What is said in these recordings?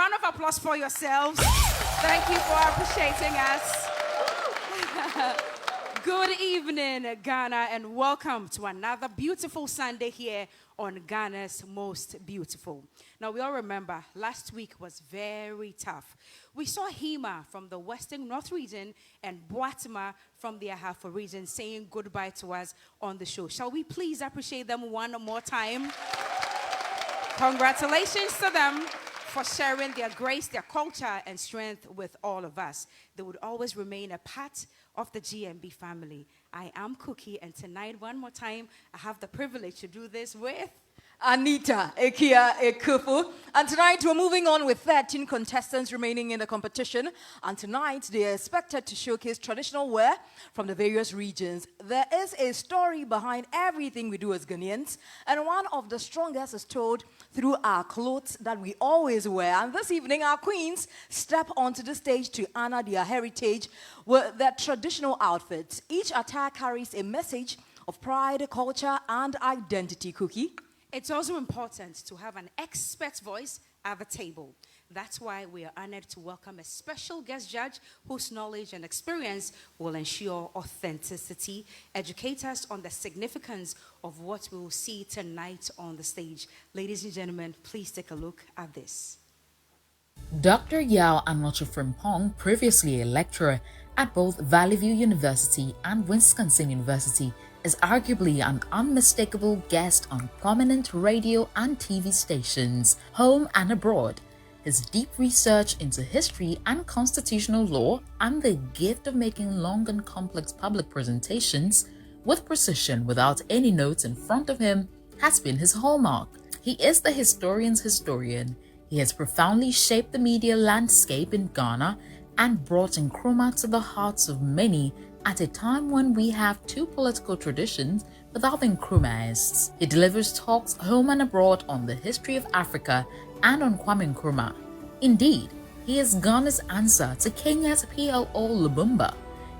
round of applause for yourselves. Thank you for appreciating us. Good evening, Ghana, and welcome to another beautiful Sunday here on Ghana's Most Beautiful. Now, we all remember last week was very tough. We saw Hima from the Western North region and Boatima from the Ahafo region saying goodbye to us on the show. Shall we please appreciate them one more time? Congratulations to them for sharing their grace, their culture, and strength with all of us. They would always remain a part of the GMB family. I am Cookie, and tonight, one more time, I have the privilege to do this with Anita Ekia Ekufu. And tonight we're moving on with 13 contestants remaining in the competition. And tonight they are expected to showcase traditional wear from the various regions. There is a story behind everything we do as Ghanaians. And one of the strongest is told through our clothes that we always wear. And this evening our queens step onto the stage to honor their heritage with their traditional outfits. Each attire carries a message of pride, culture, and identity. Cookie. It's also important to have an expert voice at the table. That's why we are honored to welcome a special guest judge whose knowledge and experience will ensure authenticity, educate us on the significance of what we will see tonight on the stage. Ladies and gentlemen, please take a look at this. Dr. Yao Anoche Frimpong, previously a lecturer at both Valley View University and Wisconsin University, is arguably an unmistakable guest on prominent radio and TV stations, home and abroad. His deep research into history and constitutional law and the gift of making long and complex public presentations with precision without any notes in front of him has been his hallmark. He is the historian's historian. He has profoundly shaped the media landscape in Ghana and brought Nkrumah to the hearts of many at a time when we have two political traditions without the Nkrumahs. He delivers talks home and abroad on the history of Africa and on Kwame Nkrumah. Indeed, he is Ghana's answer to Kenya's PLO Lumumba.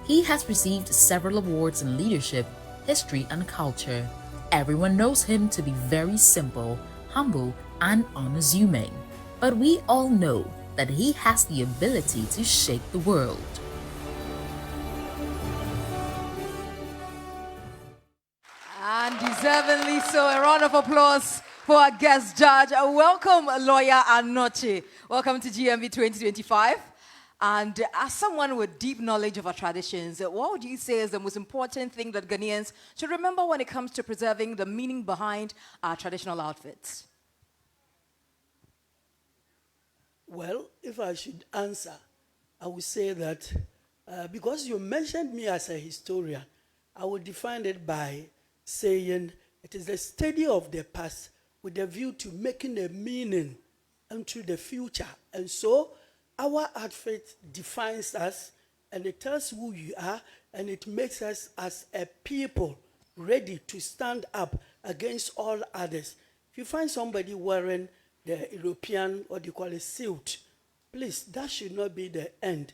He has received several awards in leadership, history, and culture. Everyone knows him to be very simple, humble, and unassuming. But we all know that he has the ability to shake the world. And deservedly so, a round of applause for our guest judge. Welcome, Lawyer Anoche. Welcome to GMB 2025. And as someone with deep knowledge of our traditions, what would you say is the most important thing that Ghanaians should remember when it comes to preserving the meaning behind our traditional outfits? Well, if I should answer, I would say that because you mentioned me as a historian, I would define it by saying it is the study of the past with a view to making a meaning into the future. And so our outfit defines us, and it tells who you are, and it makes us as a people ready to stand up against all others. If you find somebody wearing the European, what do you call it, suit, please, that should not be the end.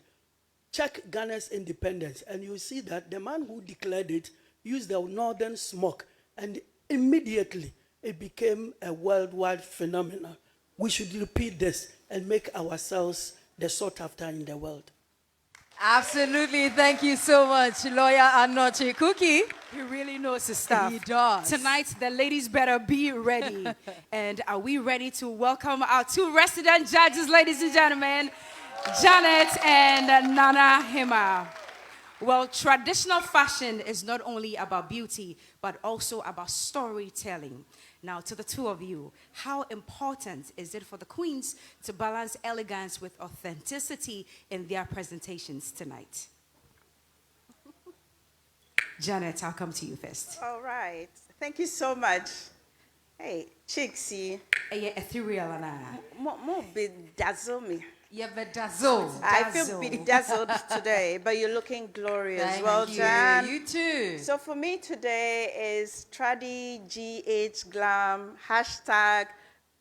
Check Ghana's independence, and you see that the man who declared it used the northern smoke, and immediately it became a worldwide phenomenon. We should repeat this and make ourselves the sought after in the world. Absolutely. Thank you so much, Lawyer Anoche. Cookie. He really knows his stuff. He does. Tonight, the ladies better be ready. And are we ready to welcome our two resident judges, ladies and gentlemen, Janet and Nana Hima? Well, traditional fashion is not only about beauty, but also about storytelling. Now, to the two of you, how important is it for the queens to balance elegance with authenticity in their presentations tonight? Janet, I'll come to you first. All right. Thank you so much. Hey, Chixie. Ethereal, Anna. More bedazzle me. Yeah, bedazzled. I feel bedazzled today, but you're looking glorious. Thank well you. done. You too. So for me today is Tradi GH Glam hashtag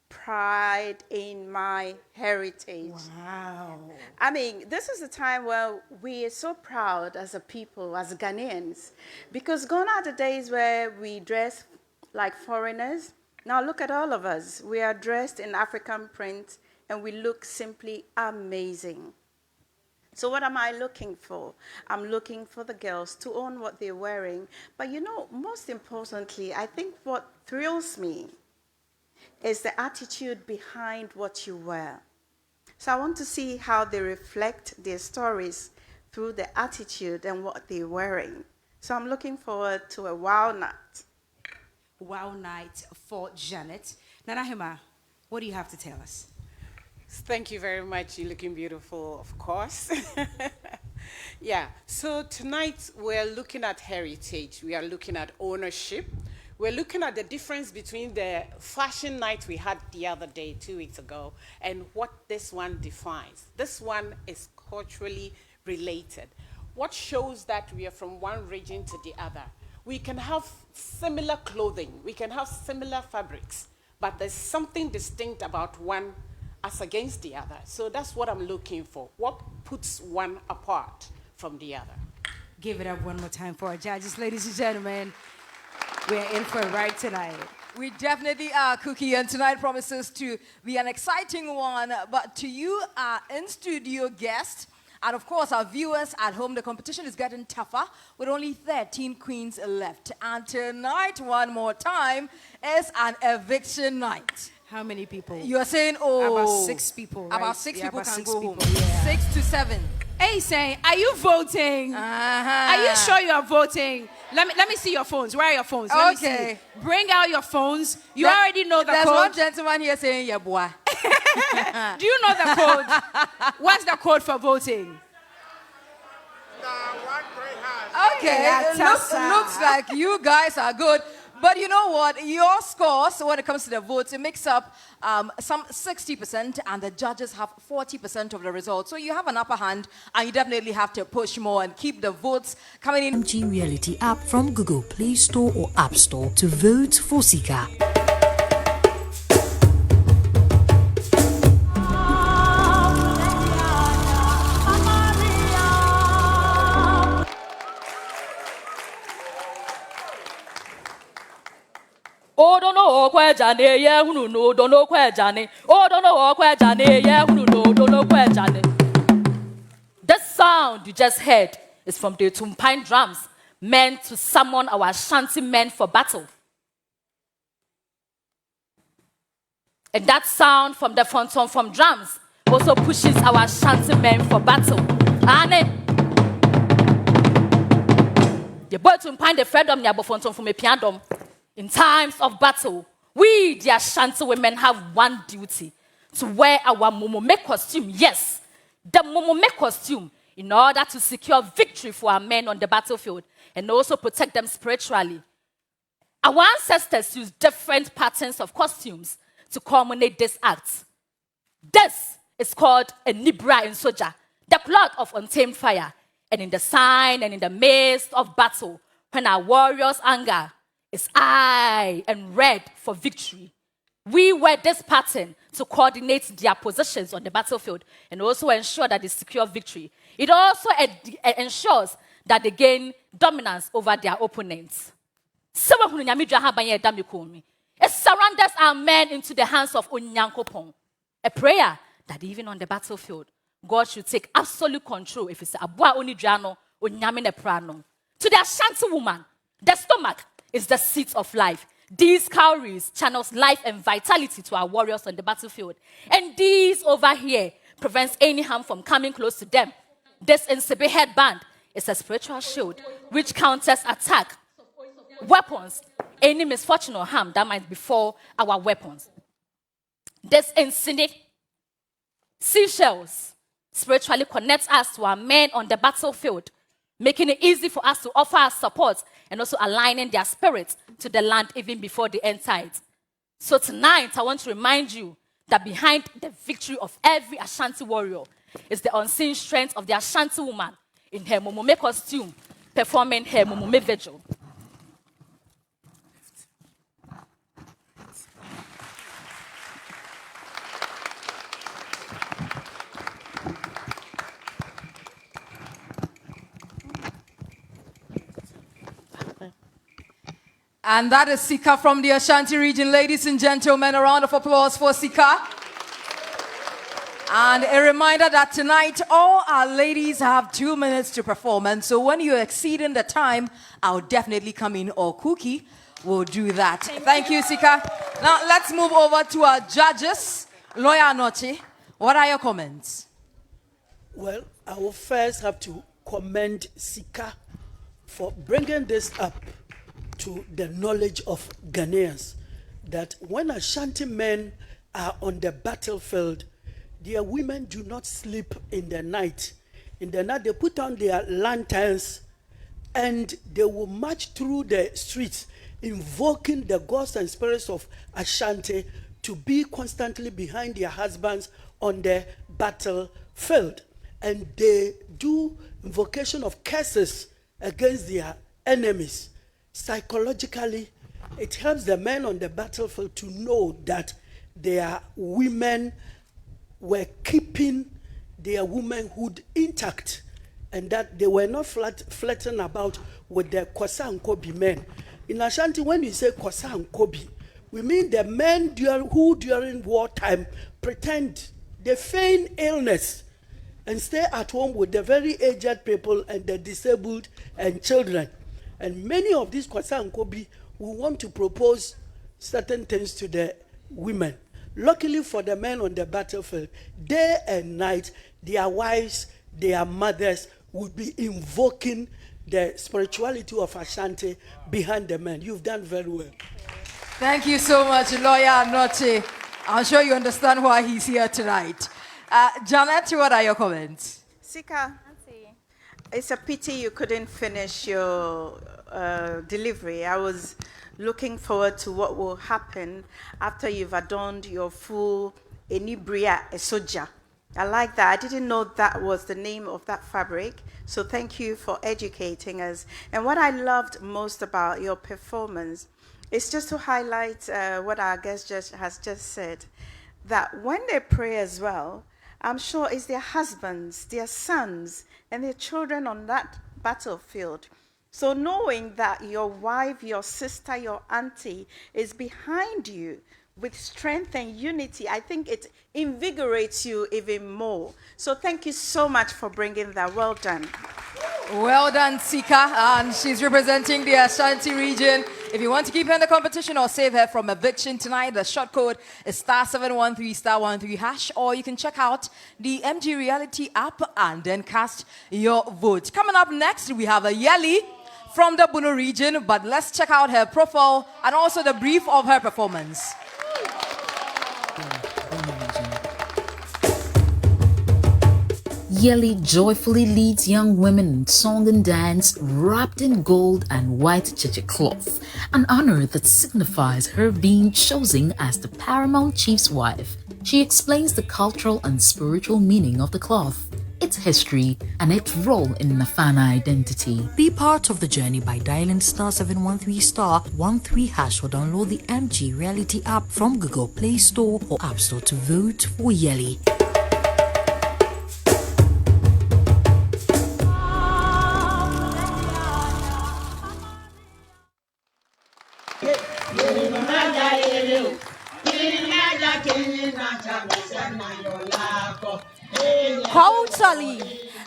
pride in my heritage. Wow. I mean, this is a time where we are so proud as a people, as Ghanaians, because gone are the days where we dress like foreigners. Now look at all of us. We are dressed in African print, and we look simply amazing. So what am I looking for? I'm looking for the girls to own what they're wearing. But you know, most importantly, I think what thrills me is the attitude behind what you wear. So I want to see how they reflect their stories through the attitude and what they're wearing. So I'm looking forward to a wow night. Wow night for Janet. Nana Hema, what do you have to tell us? Thank you very much. You're looking beautiful, of course. Yeah, so tonight we're looking at heritage. We are looking at ownership. We're looking at the difference between the fashion night we had the other day, 2 weeks ago, and what this one defines. This one is culturally related. What shows that we are from one region to the other? We can have similar clothing, we can have similar fabrics, but there's something distinct about one as against the other. So that's what I'm looking for. What puts one apart from the other? Give it up one more time for our judges, ladies and gentlemen. We're in for it right tonight. We definitely are, Cookie, and tonight promises to be an exciting one. But to you, our in-studio guest, and of course our viewers at home, the competition is getting tougher with only 13 queens left. And tonight, one more time, is an eviction night. How many people? You are saying, oh. About 6 people, right? About 6 Yeah, people about can 6 go people, home. yeah. 6 to 7. Hey, saying, are you voting? Are you sure you are voting? Let me see your phones. Where are your phones? Let me Okay. see. Bring out your phones. You already know the There's code. one gentleman here saying, yeah, boy. Do you know the code? What's the code for voting? Okay, That's looks like you guys are good. But you know what? Your scores, when it comes to the votes, it makes up some 60%, and the judges have 40% of the results. So you have an upper hand, and you definitely have to push more and keep the votes coming in. MG Reality app from Google Play Store or App Store to vote for Sika. Oh, don't know where Jane, yeah, who no, don't know where Jane. Oh, don't know where Jane, yeah, who no, don't know where Jane. The sound you just heard is from the Tumpine drums, meant to summon our Ashanti men for battle. And that sound from the Fonton from drums also pushes our Ashanti men for battle. Ane. The boy Tumpine the freedom ya Fonton from a piano. In times of battle, we, the Ashanti women, have one duty: to wear our Momome costume. Yes, the Momome costume, in order to secure victory for our men on the battlefield and also protect them spiritually. Our ancestors used different patterns of costumes to culminate this act. This is called a Nibra in Soja, the cloth of untamed fire. And in the sign and in the midst of battle, when our warriors' anger is high and red for victory, we wear this pattern to coordinate their positions on the battlefield and also ensure that they secure victory. It also ensures that they gain dominance over their opponents. It surrenders our men into the hands of Onyankopon. A prayer that even on the battlefield, God should take absolute control. If it's Abua Onidrano, Onyamine Prano. To the Ashanti woman, the stomach is the seat of life. These cowries channels life and vitality to our warriors on the battlefield. And these over here prevents any harm from coming close to them. This Nsibe headband is a spiritual shield which counters attack, weapons, any misfortune or harm that might befall our weapons. This Nsini seashells spiritually connects us to our men on the battlefield, making it easy for us to offer our support and also aligning their spirits to the land even before the end tide. So tonight, I want to remind you that behind the victory of every Ashanti warrior is the unseen strength of the Ashanti woman in her Momome costume, performing her Momome vigil. And that is Sika from the Ashanti region. Ladies and gentlemen, a round of applause for Sika. And a reminder that tonight all our ladies have 2 minutes to perform. And so when you're exceeding the time, I'll definitely come in, or Cookie will do that. Thank you, Sika. Now let's move over to our judges. Lawyer Anochi, what are your comments? Well, I will first have to commend Sika for bringing this up to the knowledge of Ghanaians, that when Ashanti men are on the battlefield, their women do not sleep in the night. In the night, they put on their lanterns and they will march through the streets, invoking the gods and spirits of Ashanti to be constantly behind their husbands on the battlefield. And they do invocation of curses against their enemies. Psychologically, it helps the men on the battlefield to know that their women were keeping their womanhood intact, and that they were not flirting about with the Kosa and Kobi men. In Ashanti, when we say Kosa and Kobi, we mean the men who during wartime pretend, they feign illness and stay at home with the very aged people and the disabled and children. And many of these Kosa and Kobi will want to propose certain things to the women. Luckily for the men on the battlefield, day and night, their wives, their mothers would be invoking the spirituality of Ashanti behind the men. You've done very well. Thank you so much, Lawyer Anochi. I'm sure you understand why he's here tonight. Janet, what are your comments? Sika, it's a pity you couldn't finish your delivery. I was looking forward to what will happen after you've adorned your full Enibria Esoja. I like that. I didn't know that was the name of that fabric. So thank you for educating us. And what I loved most about your performance is just to highlight what our guest has just said, that when they pray as well, I'm sure it's their husbands, their sons, and their children on that battlefield. So knowing that your wife, your sister, your auntie is behind you with strength and unity, I think it invigorates you even more. So thank you so much for bringing that. Well done. Well done, Sika. And she's representing the Ashanti region. If you want to keep her in the competition or save her from eviction tonight, the short code is *713*13#, or you can check out the MG Reality app and then cast your vote. Coming up next, we have a Yeli from the Bono region, but let's check out her profile and also the brief of her performance. Yeli joyfully leads young women in song and dance wrapped in gold and white cheche cloth, an honor that signifies her being chosen as the paramount chief's wife. She explains the cultural and spiritual meaning of the cloth, its history, and its role in Nafana identity. Be part of the journey by dialing *713*13# or download the MG Reality app from Google Play Store or App Store to vote for Yeli. Culturally,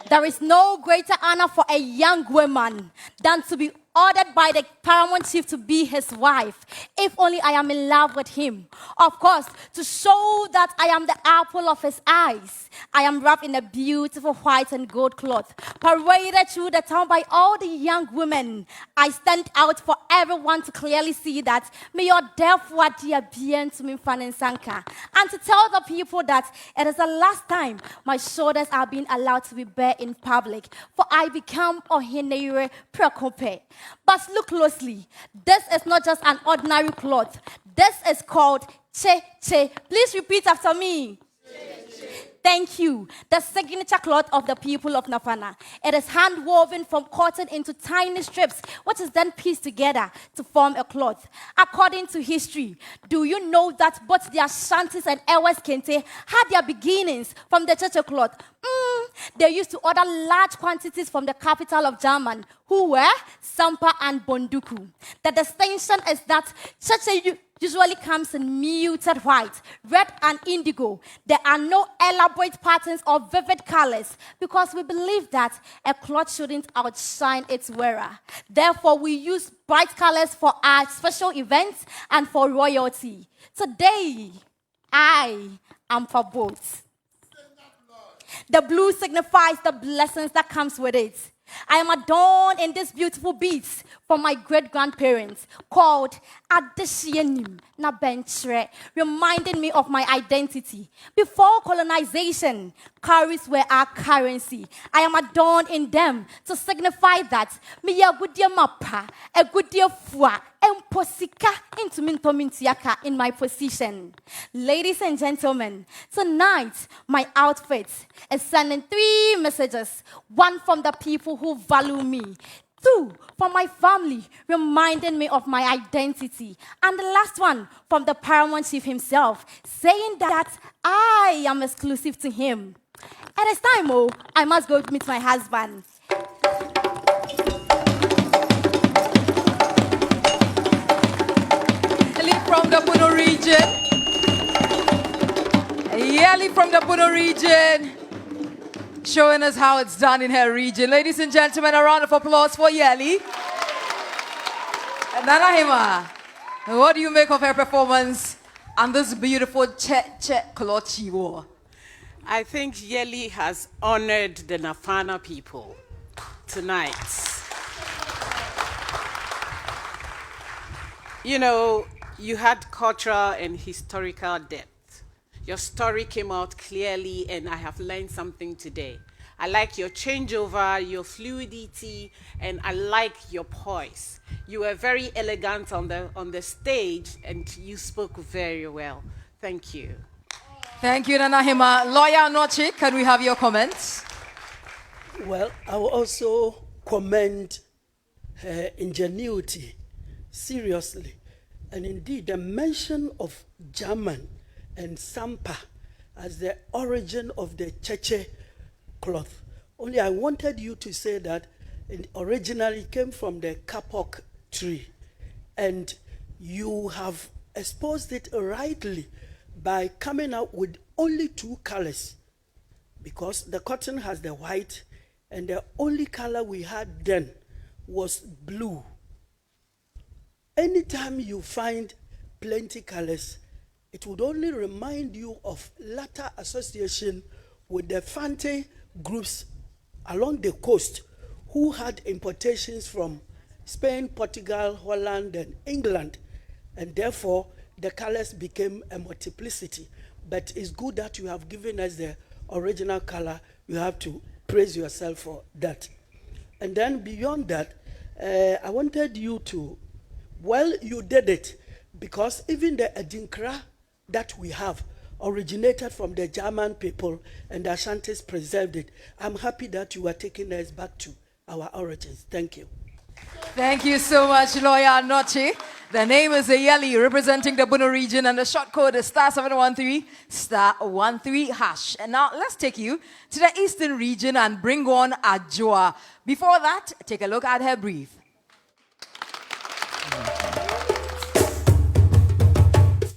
there is no greater honor for a young woman than to be ordered by the paramount chief to be his wife, if only I am in love with him. Of course, to show that I am the apple of his eyes, I am wrapped in a beautiful white and gold cloth, paraded through the town by all the young women. I stand out for everyone to clearly see that may your death be bien to me sanka, and to tell the people that it is the last time my shoulders are being allowed to be bare in public, for I become Ohenere Prekope. But look closely. This is not just an ordinary cloth. This is called Che Che. Please repeat after me. Thank you. The signature cloth of the people of Nafana. It is hand woven from cotton into tiny strips, which is then pieced together to form a cloth. According to history, do you know that both the Ashantis and Ewes Kente had their beginnings from the Cheche cloth? They used to order large quantities from the capital of German, who were Sampa and Bonduku. The distinction is that Cheche usually comes in muted white, red and indigo. There are no elaborate patterns or vivid colors because we believe that a cloth shouldn't outshine its wearer. Therefore, we use bright colors for our special events and for royalty. Today, I am for both. The blue signifies the blessings that comes with it. I am adorned in these beautiful beads from my great-grandparents called Adesienim Nabentre, reminding me of my identity. Before colonization, cowries were our currency. I am adorned in them to signify that me a good dear mapa, a good dear fua, and posika into mintomintiaka in my position. Ladies and gentlemen, tonight my outfit is sending 3 messages. 1 from the people who value me. 2 from my family, reminding me of my identity. And the last one from the paramount chief himself, saying that I am exclusive to him. And it's time, I must go meet my husband. From the Puno region. Yali from the Puno region. Showing us how it's done in her region. Ladies and gentlemen, a round of applause for Yali. And Nana Hima, what do you make of her performance and this beautiful Che Kolochi war? I think Yeli has honored the Nafana people tonight. You know, you had cultural and historical depth. Your story came out clearly, and I have learned something today. I like your changeover, your fluidity, and I like your poise. You were very elegant on the stage, and you spoke very well. Thank you. Thank you, Nana Hima. Lawyer Nochi, can we have your comments? Well, I will also commend her ingenuity, seriously. And indeed, the mention of German and Sampa as the origin of the Cheche cloth. Only I wanted you to say that it originally came from the kapok tree. And you have exposed it rightly by coming out with only 2 colors. Because the cotton has the white, and the only color we had then was blue. Anytime you find plenty colors, it would only remind you of latter association with the Fante groups along the coast who had importations from Spain, Portugal, Holland, and England. And therefore, the colors became a multiplicity. But it's good that you have given us the original color. You have to praise yourself for that. And then beyond that, I wanted you to, well, you did it, because even the Adinkra that we have originated from the German people, and the Ashantis preserved it. I'm happy that you are taking us back to our origins. Thank you. Thank you so much, Lawyer Nochi. The name is Ayeli, representing the Puno region, and the short code is *713 *13#. And now let's take you to the eastern region and bring on Ajua. Before that, take a look at her brief.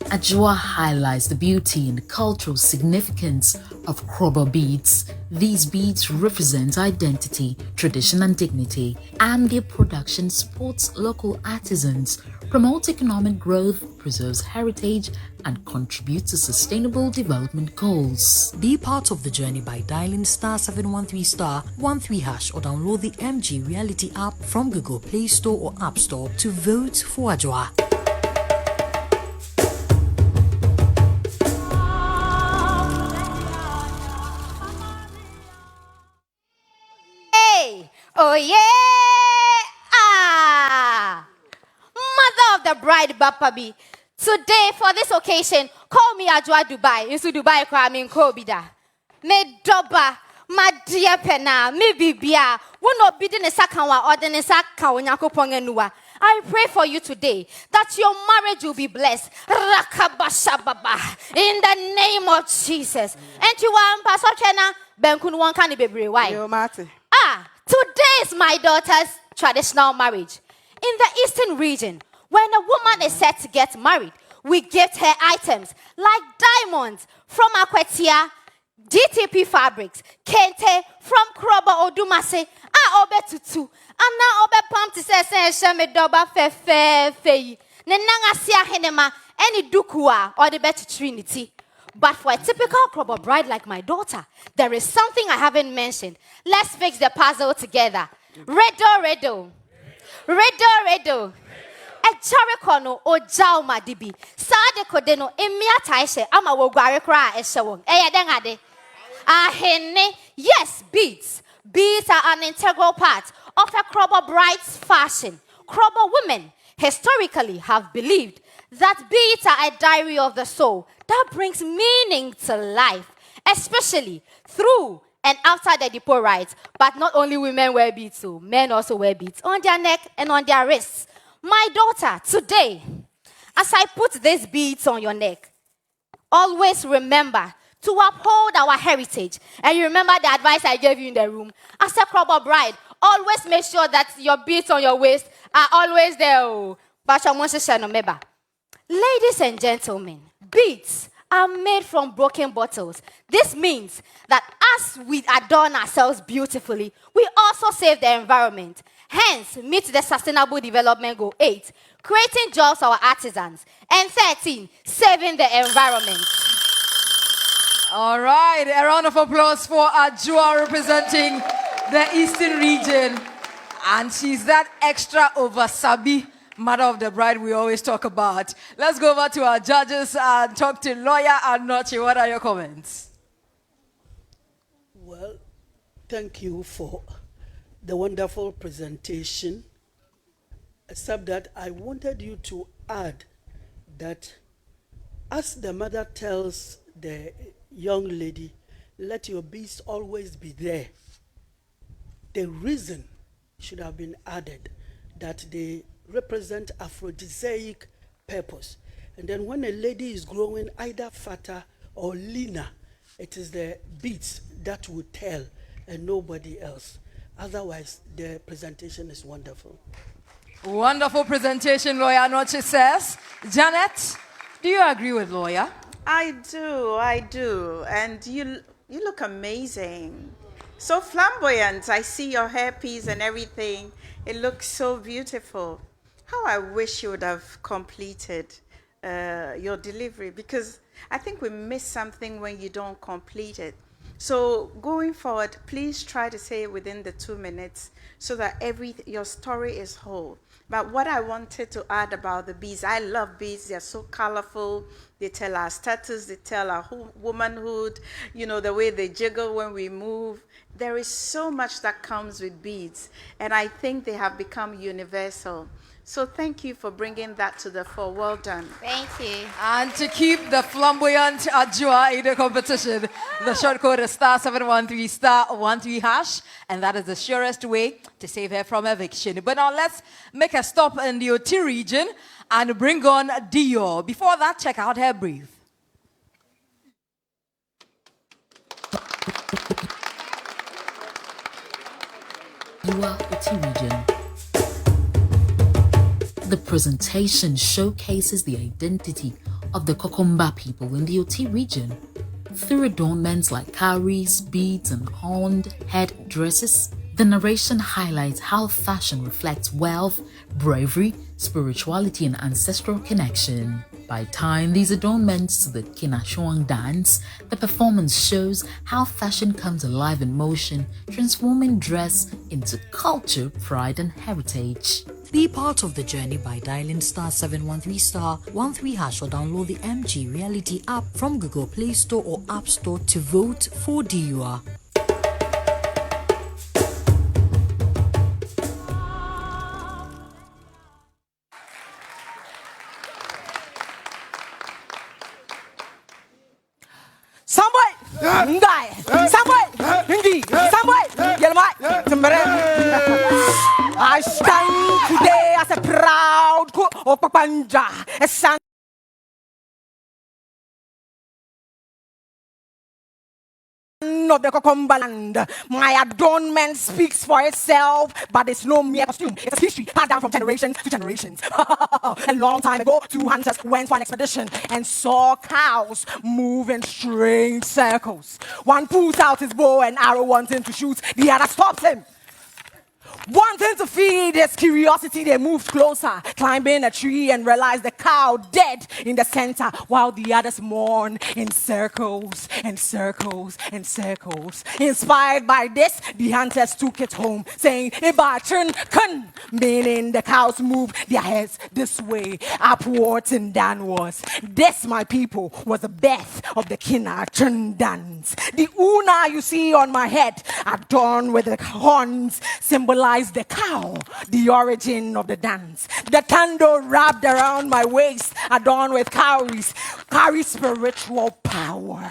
Ajua highlights the beauty and cultural significance of Krobo beads. These beads represent identity, tradition and dignity, and their production supports local artisans, promotes economic growth, preserves heritage, and contributes to sustainable development goals. Be part of the journey by dialing *713 *13# or download the MG Reality app from Google Play Store or App Store to vote for Ajua. Oh yeah! Mother of the bride, Bapabi. Today, for this occasion, call me Ajua Dubai. Into Dubai, call me Kobida. Me doba, my dear pena, me bibia. We not bidding a sakanwa or the sakawanyako pongenua. I pray for you today that your marriage will be blessed. Rakabashababa. In the name of Jesus. And you want Pastor Chena, Benkun one can be brave. Why? Today is my daughter's traditional marriage. In the eastern region, when a woman is set to get married, we gift her items like diamonds from Akwetia, GTP Fabrics, Kente from Kroba Odumase, Obe Tutu, and now Obe Pam to say Shame Doba Fe, Nenanga Sia Henema, any Dukua or the better Trinity. But for a typical Kroba bride like my daughter, there is something I haven't mentioned. Let's fix the puzzle together. Redo. A charikono o jauma dibi. Sade kodeno emia taishe ama wogware kra eshewo. Dengade. Ahene. Yes, beads. Beads are an integral part of a Kroba bride's fashion. Kroba women historically have believed that beads are a diary of the soul that brings meaning to life, especially through and after the depot rites. But not only women wear beads, so men also wear beads on their neck and on their wrists. My daughter, today, as I put these beads on your neck, always remember to uphold our heritage. And you remember the advice I gave you in the room. As a Kroba bride, always make sure that your beads on your waist are always there. Ladies and gentlemen, beads are made from broken bottles. This means that as we adorn ourselves beautifully, we also save the environment. Hence, meet the Sustainable Development Goal 8, creating jobs for our artisans. And 13, saving the environment. All right, a round of applause for Ajua representing the Eastern region. And she's that extra over Sabi, mother of the bride we always talk about. Let's go over to our judges and talk to lawyer Anochi. What are your comments? Well, thank you for the wonderful presentation, except that I wanted you to add that as the mother tells the young lady, let your beads always be there, the reason should have been added that they represent aphrodisiac purpose. And then when a lady is growing either fatter or leaner, it is the beads that will tell and nobody else. Otherwise, the presentation is wonderful. Wonderful presentation, lawyer Anochi says. Janet, do you agree with lawyer? I do. And you look amazing. So flamboyant. I see your hairpiece and everything. It looks so beautiful. How I wish you would have completed your delivery, because I think we miss something when you don't complete it. So going forward, please try to say it within the 2 minutes so that your story is whole. But what I wanted to add about the beads, I love beads. They're so colorful. They tell our status. They tell our womanhood. You know, the way they jiggle when we move. There is so much that comes with beads. And I think they have become universal. So thank you for bringing that to the fore. Well done. Thank you. And to keep the flamboyant Ajua in the competition, the short code is *713 *13#, and that is the surest way to save her from eviction. But now let's make a stop in the OT region and bring on Dio. Before that, check out her brief. OT region. The presentation showcases the identity of the Kokomba people in the OT region. Through adornments like cowries, beads, and horned head dresses, the narration highlights how fashion reflects wealth, bravery, spirituality, and ancestral connection. By tying these adornments to the Kinashuang dance, the performance shows how fashion comes alive in motion, transforming dress into culture, pride, and heritage. Be part of the journey by dialing *713 *13# or download the MG Reality app from Google Play Store or App Store to vote for DUR. I stand today as a proud of Papanja, a son. of the Kokomba land. My adornment speaks for itself, but it's no mere costume. It's history passed down from generations to generations. A long time ago, 2 hunters went for an expedition and saw cows move in strange circles. One pulls out his bow and arrow wanting to shoot, the other stops him. Wanting to feed his curiosity, they moved closer, climbing a tree and realized the cow dead in the center, while the others mourn in circles and circles and circles. Inspired by this, the hunters took it home, saying, "Iba chun kun," meaning the cows move their heads this way, upwards and downwards. This, my people, was the birth of the Kina Chun dance. The una you see on my head, adorned with the horns, symbolize the cow, the origin of the dance. The tando wrapped around my waist, adorned with cowries, carry spiritual power.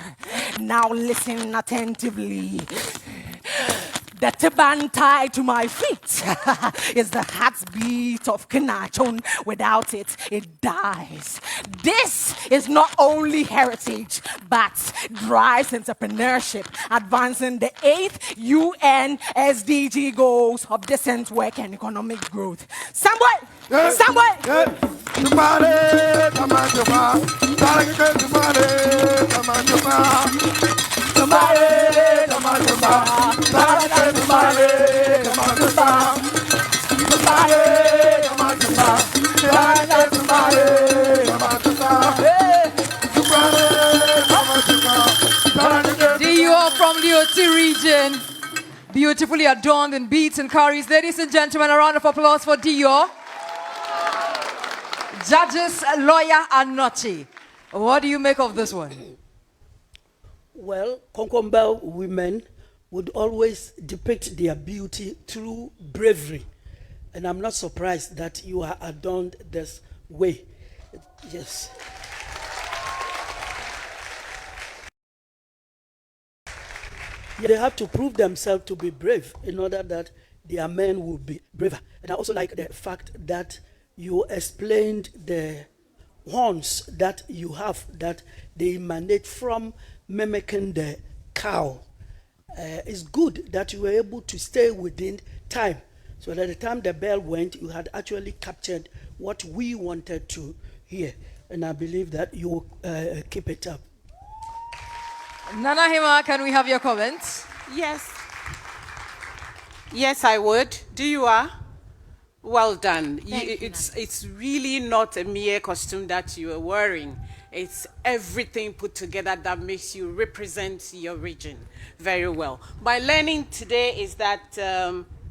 Now listen attentively. The turban tied to my feet is the heartbeat of Kinachon. Without it, it dies. This is not only heritage, but drives entrepreneurship, advancing the 8th UN SDG goals of decent work and economic growth. Somewhere! You are from the OT region, beautifully adorned in beads and curries. Ladies and gentlemen, a round of applause for Dio. Judges, lawyer, and Nochi. What do you make of this one? Well, Konkomba women would always depict their beauty through bravery. And I'm not surprised that you are adorned this way. Yes. They have to prove themselves to be brave in order that their men will be braver. And I also like the fact that you explained the horns that you have, that they emanate from mimicking the cow. It's good that you were able to stay within time. So that the time the bell went, you had actually captured what we wanted to hear. And I believe that you will keep it up. Nana Hima, can we have your comments? Yes. Yes, I would. Do you are? Well done. It's really not a mere costume that you are wearing. It's everything put together that makes you represent your region very well. My learning today is that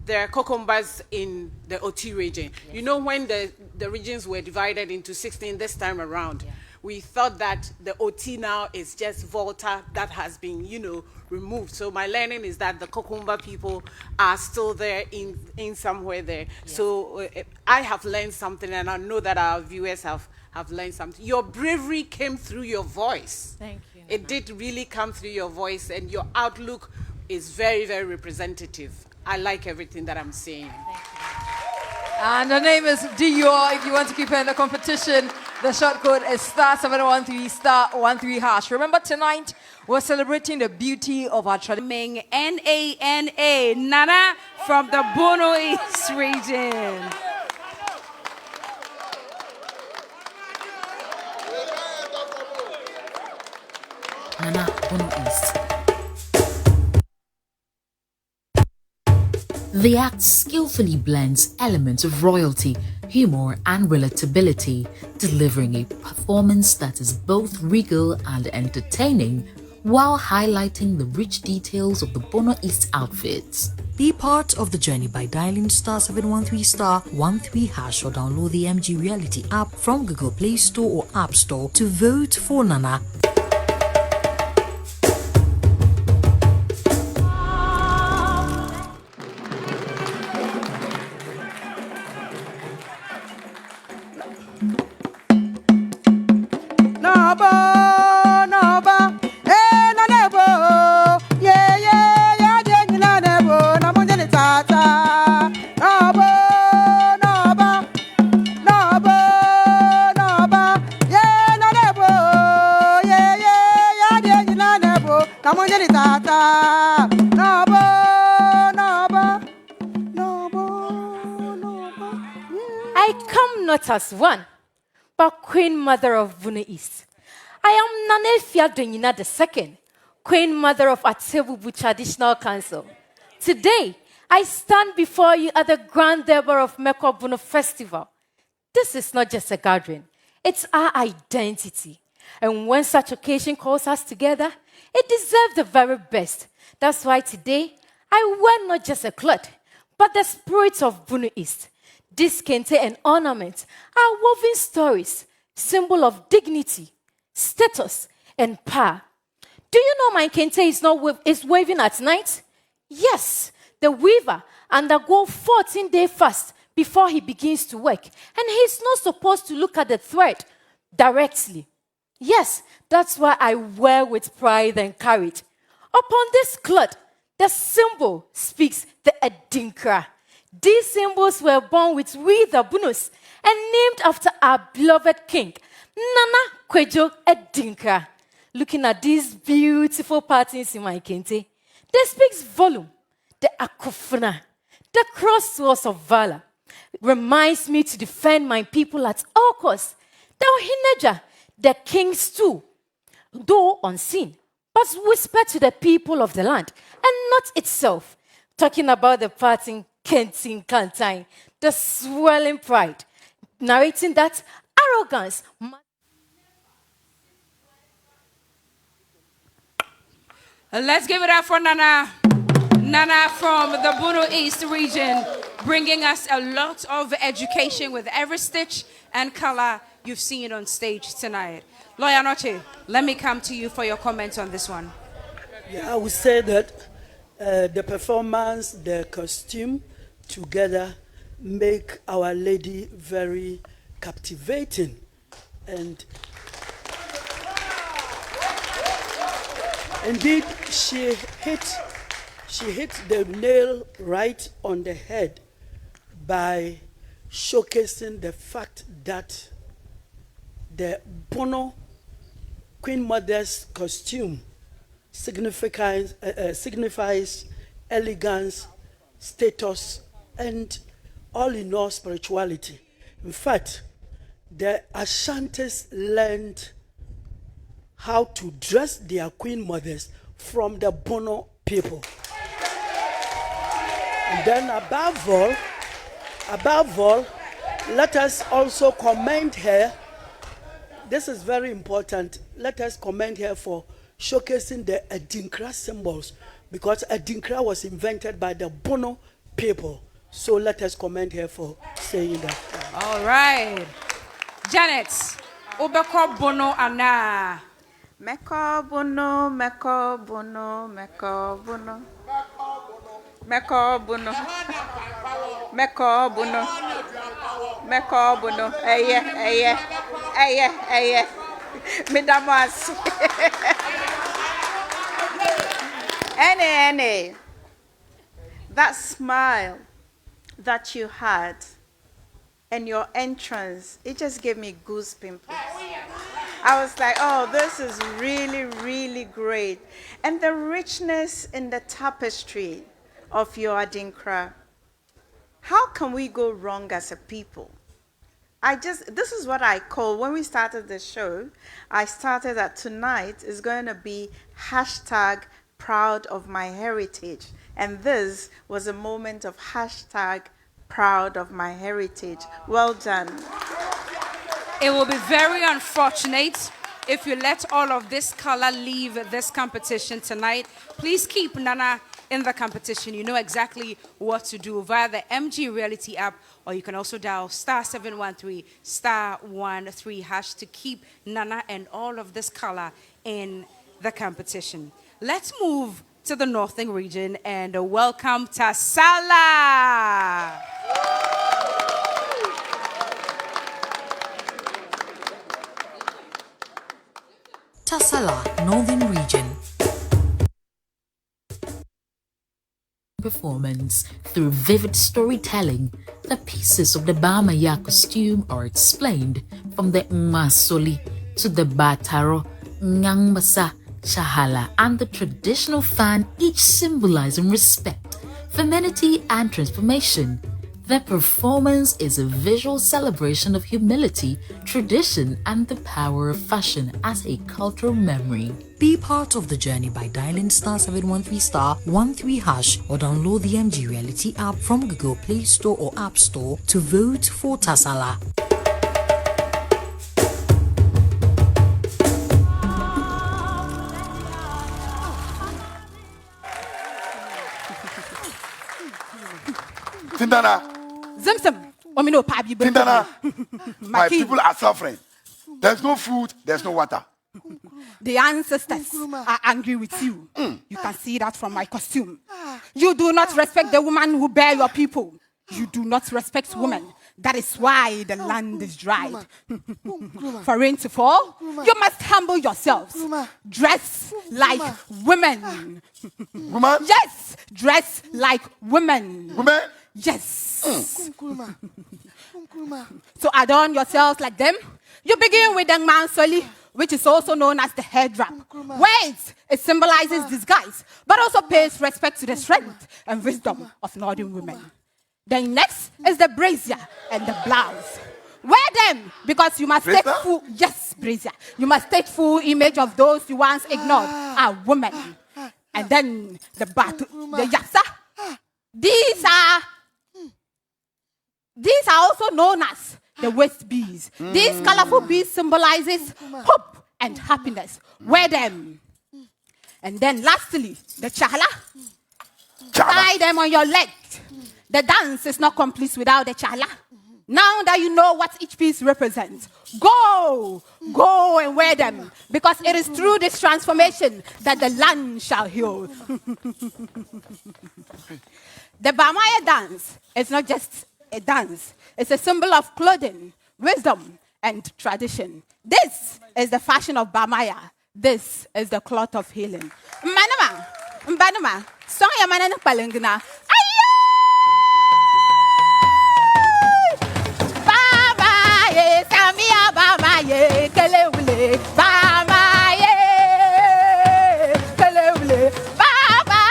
there are Kokombas in the OT region. Yes. You know, when the regions were divided into 16 this time around, we thought that the OT now is just Volta that has been, removed. So my learning is that the Kokomba people are still there in somewhere there. Yes. So I have learned something, and I know that our viewers have learned something. Your bravery came through your voice. Thank you. It did really come through your voice, and your outlook is very, very representative. I like everything that I'm saying. And her name is Dior. If you want to keep her in the competition, the short code is *713 *13#. Remember, tonight we're celebrating the beauty of our tradition. Nana, Nana from the Bono East region. Nana Bono East. The act skillfully blends elements of royalty, humor, and relatability, delivering a performance that is both regal and entertaining, while highlighting the rich details of the Bono East outfits. Be part of the journey by dialing *713 *13# or download the MG Reality app from Google Play Store or App Store to vote for Nana. Nata, Naba. I come not as one, but Queen Mother of Bunu East. I am Nanefia Dunyina II, Queen Mother of Atebubu Traditional Council. Today, I stand before you at the Grand Durbar of Meko Bunu Festival. This is not just a gathering, it's our identity. And when such occasion calls us together, it deserves the very best. That's why today, I wear not just a cloth, but the spirit of Bunu East. This kente and ornament are woven stories, symbol of dignity, status, and power. Do you know my kente is waving at night? Yes, the weaver undergoes 14-day fast before he begins to work, and he's not supposed to look at the thread directly. Yes, that's why I wear with pride and courage. Upon this cloth, the symbol speaks the Adinkra. These symbols were born with we the Bunus and named after our beloved king, Nana Kwejo Adinkra. Looking at these beautiful patterns in my kente, they speaks volume. The akufuna, the crosswords of valor, reminds me to defend my people at all costs. The Ohineja, the king's too, though unseen, but whisper to the people of the land and not itself. Talking about the parting Kentin Kantine, the swelling pride, narrating that arrogance. Let's give it up for Nana. Nana from the Bunu East region, bringing us a lot of education with every stitch and color you've seen on stage tonight. Lawyer Noche, let me come to you for your comments on this one. Yeah, I would say that the performance, the costume together make Our Lady very captivating. And indeed, she hit the nail right on the head by showcasing the fact that the Bono Queen Mother's costume signifies elegance, status, and all in all spirituality. In fact, the Ashantis learned how to dress their Queen Mothers from the Bono people. And then above all, let us also commend her. This is very important. Let us commend her for showcasing the Adinkra symbols, because Adinkra was invented by the Bono people. So let us commend her for saying that. All right. Janet, Obeko Bono Ana. Meko Bono, Meko Bono, Meko Bono. Meko Bono. Meko Bono. Meko Bono. Eye. Medamas. Ene. That smile that you had and your entrance, it just gave me goose pimples. I was like, oh, this is really, really great. And the richness in the tapestry of your Adinkra. How can we go wrong as a people? This is what I call, when we started the show, I started that tonight is going to be hashtag proud of my heritage. And this was a moment of hashtag proud of my heritage. Well done. It will be very unfortunate if you let all of this color leave this competition tonight. Please keep Nana in the competition. You know exactly what to do via the MG Reality app, or you can also dial *713 *13# to keep Nana and all of this color in the competition. Let's move to the Northern region and welcome Tasala. Tasala, Northern Region. Performance through vivid storytelling. The pieces of the Bamaya costume are explained from the Masoli to the Bataro, Nyangbasa, Chahala, and the traditional fan, each symbolizing respect, femininity, and transformation. Their performance is a visual celebration of humility, tradition, and the power of fashion as a cultural memory. Be part of the journey by dialing *713*13# or download the MG Reality app from Google Play Store or App Store to vote for Tasala. Tindana, Zimsim, Omino Pabi Tindana, my people are suffering. There's no food, there's no water. The ancestors are angry with you. You can see that from my costume. You do not respect the woman who bear your people. You do not respect women. That is why the land is dried. For rain to fall, you must humble yourselves. Dress like women. Woman? Yes, dress like women. Women? Yes. So adorn yourselves like them. You begin with the mansoli, which is also known as the head wrap. Wait, it symbolizes disguise, but also pays respect to the strength and wisdom of northern women. Then next is the brazier and the blouse. Wear them because you must take full, yes, brazier. You must take full image of those you once ignored are women. And then the batu, the yasa. These are also known as the waist beads. These colorful beads symbolizes hope and happiness. Wear them. And then lastly, the chala. Tie them on your leg. The dance is not complete without the chala. Now that you know what each piece represents, go and wear them, because it is through this transformation that the land shall heal. The Bamaya dance is not just a dance. It's a symbol of clothing, wisdom, and tradition. This is the fashion of Bamaya. This is the cloth of healing. Mbanama, song ya manana palengina. Bamaye, Samia Bamaye, Kelewule, Bamaye, Kelewule, Baba.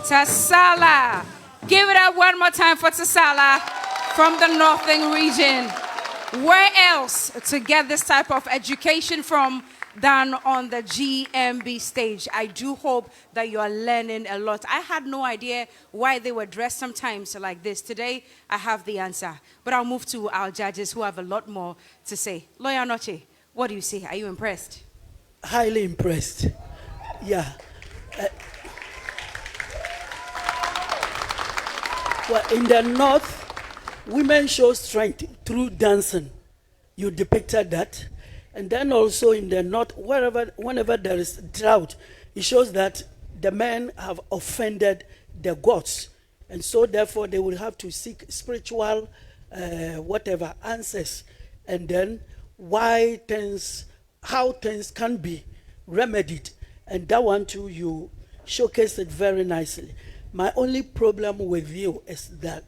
Tasala. Give it up one more time for Tasala from the Northern region. Where else to get this type of education from than on the GMB stage? I do hope that you are learning a lot. I had no idea why they were dressed sometimes like this. Today, I have the answer. But I'll move to our judges who have a lot more to say. Lawyer Noche, what do you say? Are you impressed? Highly impressed. Yeah. Well, in the North, women show strength through dancing. You depicted that. And then also in the North, whenever there is drought, it shows that the men have offended the gods. And so therefore they will have to seek spiritual answers. And then how things can be remedied. And that one too, you showcased it very nicely. My only problem with you is that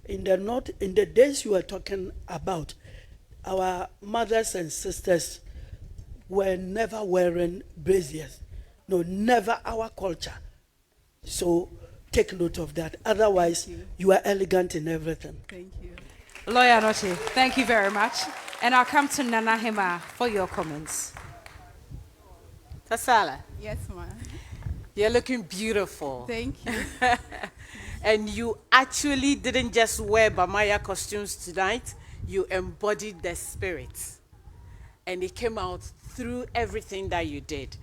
in the North, in the days you are talking about, our mothers and sisters were never wearing braziers. No, never our culture. So take note of that. Otherwise, you are elegant in everything. Thank you. Lawyer Noche, thank you very much. And I'll come to Nana Hema for your comments. Tasala. Yes, ma'am. You're looking beautiful. Thank you. And you actually didn't just wear Bamaya costumes tonight. You embodied the spirit. And it came out through everything that you did.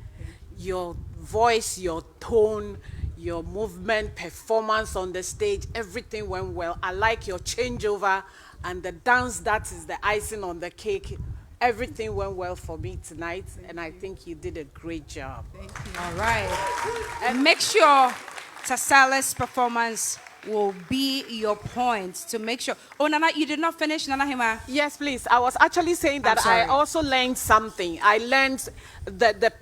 Your voice, your tone, your movement, performance on the stage, everything went well. I like your changeover and the dance that is the icing on the cake. Everything went well for me tonight, and I think you did a great job. Thank you. All right. And make sure Tasala's performance will be your point to make sure. Oh, Nana, you did not finish, Nana Hema? Yes, please. I was actually saying that I also learned something. I learned the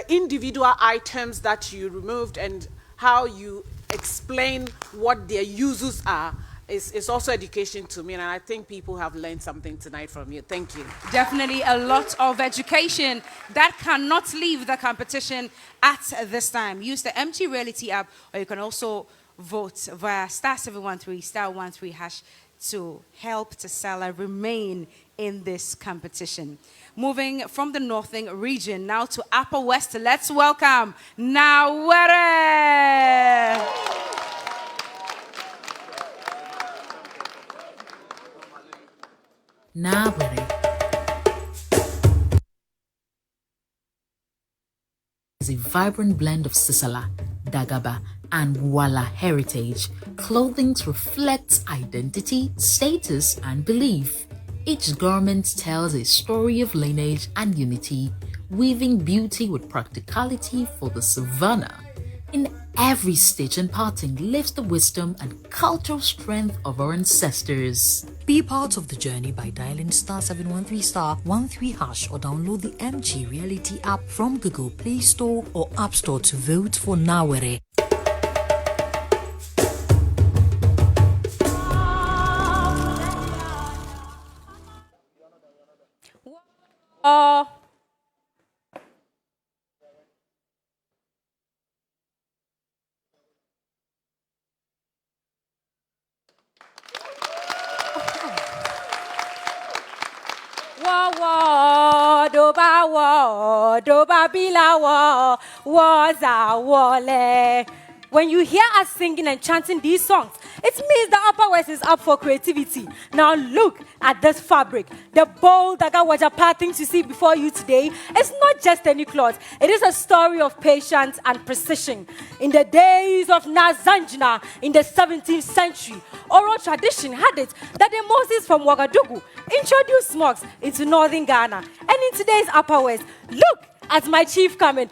individual items that you removed and how you explain what their uses are is also education to me, and I think people have learned something tonight from you. Thank you. Definitely a lot of education that cannot leave the competition at this time. Use the MG Reality app, or you can also vote via *713 *13# to help Tasala remain in this competition. Moving from the northern region now to Upper West, let's welcome Nawere. Nawere is a vibrant blend of Sisala, Dagaba, and Wala heritage. Clothing reflects identity, status, and belief. Each garment tells a story of lineage and unity, weaving beauty with practicality for the savannah. In every stitch and parting lives the wisdom and cultural strength of our ancestors. Be part of the journey by dialing *713 *13# or download the MG Reality app from Google Play Store or App Store to vote for Nawere. When you hear us singing and chanting these songs, it means the Upper West is up for creativity. Now look at this fabric. The bold Daga Wajapa things you see before you today is not just any cloth. It is a story of patience and precision. In the days of Nazanjina in the 17th century, oral tradition had it that the Moses from Ouagadougou introduced smokes into northern Ghana. And in today's Upper West, look at my chief coming.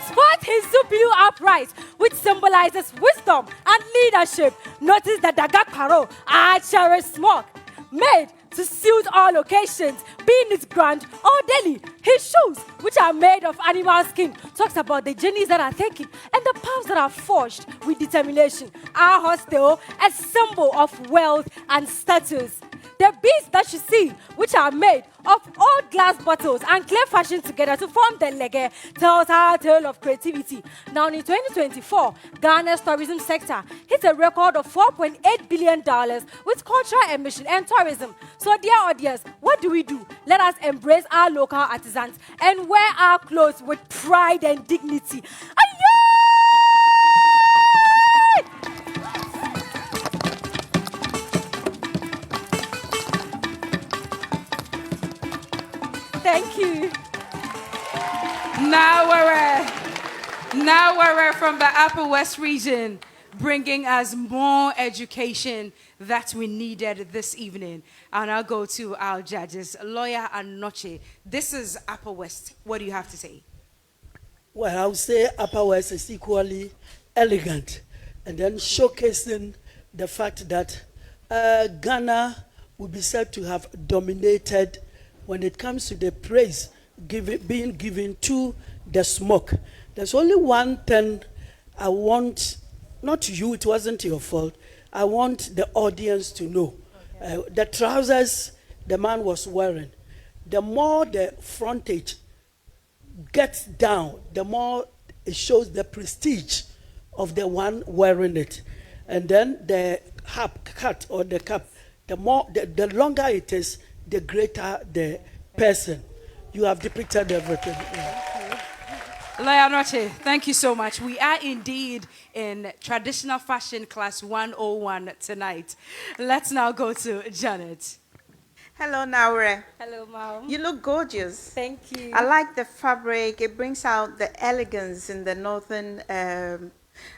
Spot his Zupulu upright, which symbolizes wisdom and leadership. Notice that Dagak Paro, archery smoke, made to suit all occasions, being it grand or daily. His shoes, which are made of animal skin, talks about the journeys that are taken and the paths that are forged with determination. Our hostel, a symbol of wealth and status. The beads that you see, which are made of old glass bottles and clay fashioned together to form the lege, tells our tale of creativity. Now in 2024, Ghana's tourism sector hit a record of $4.8 billion with cultural emission and tourism. So dear audience, what do? Let us embrace our local artisans and wear our clothes with pride and dignity. Thank you. Nawere from the Upper West region, bringing us more education that we needed this evening. And I'll go to our judges. Lawyer Anoche, this is Upper West. What do you have to say? Well, I would say Upper West is equally elegant, and then showcasing the fact that Ghana will be said to have dominated when it comes to the praise being given to the smoke. There's only one thing I want, not you, it wasn't your fault, I want the audience to know. The trousers the man was wearing, the more the frontage gets down, the more it shows the prestige of the one wearing it. And then the cut or the cap, the longer it is, the greater the person. You have depicted everything. Lawyer Anoche, thank you so much. We are indeed in traditional fashion class 101 tonight. Let's now go to Janet. Hello, Nawere. Hello, Mom. You look gorgeous. Thank you. I like the fabric. It brings out the elegance in the northern,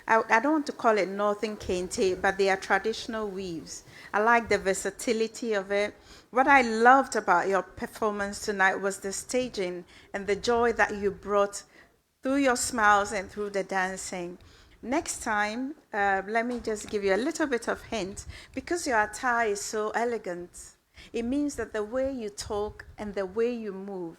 I don't want to call it northern kente, but they are traditional weaves. I like the versatility of it. What I loved about your performance tonight was the staging and the joy that you brought through your smiles and through the dancing. Next time, let me just give you a little bit of hint. Because your attire is so elegant, it means that the way you talk and the way you move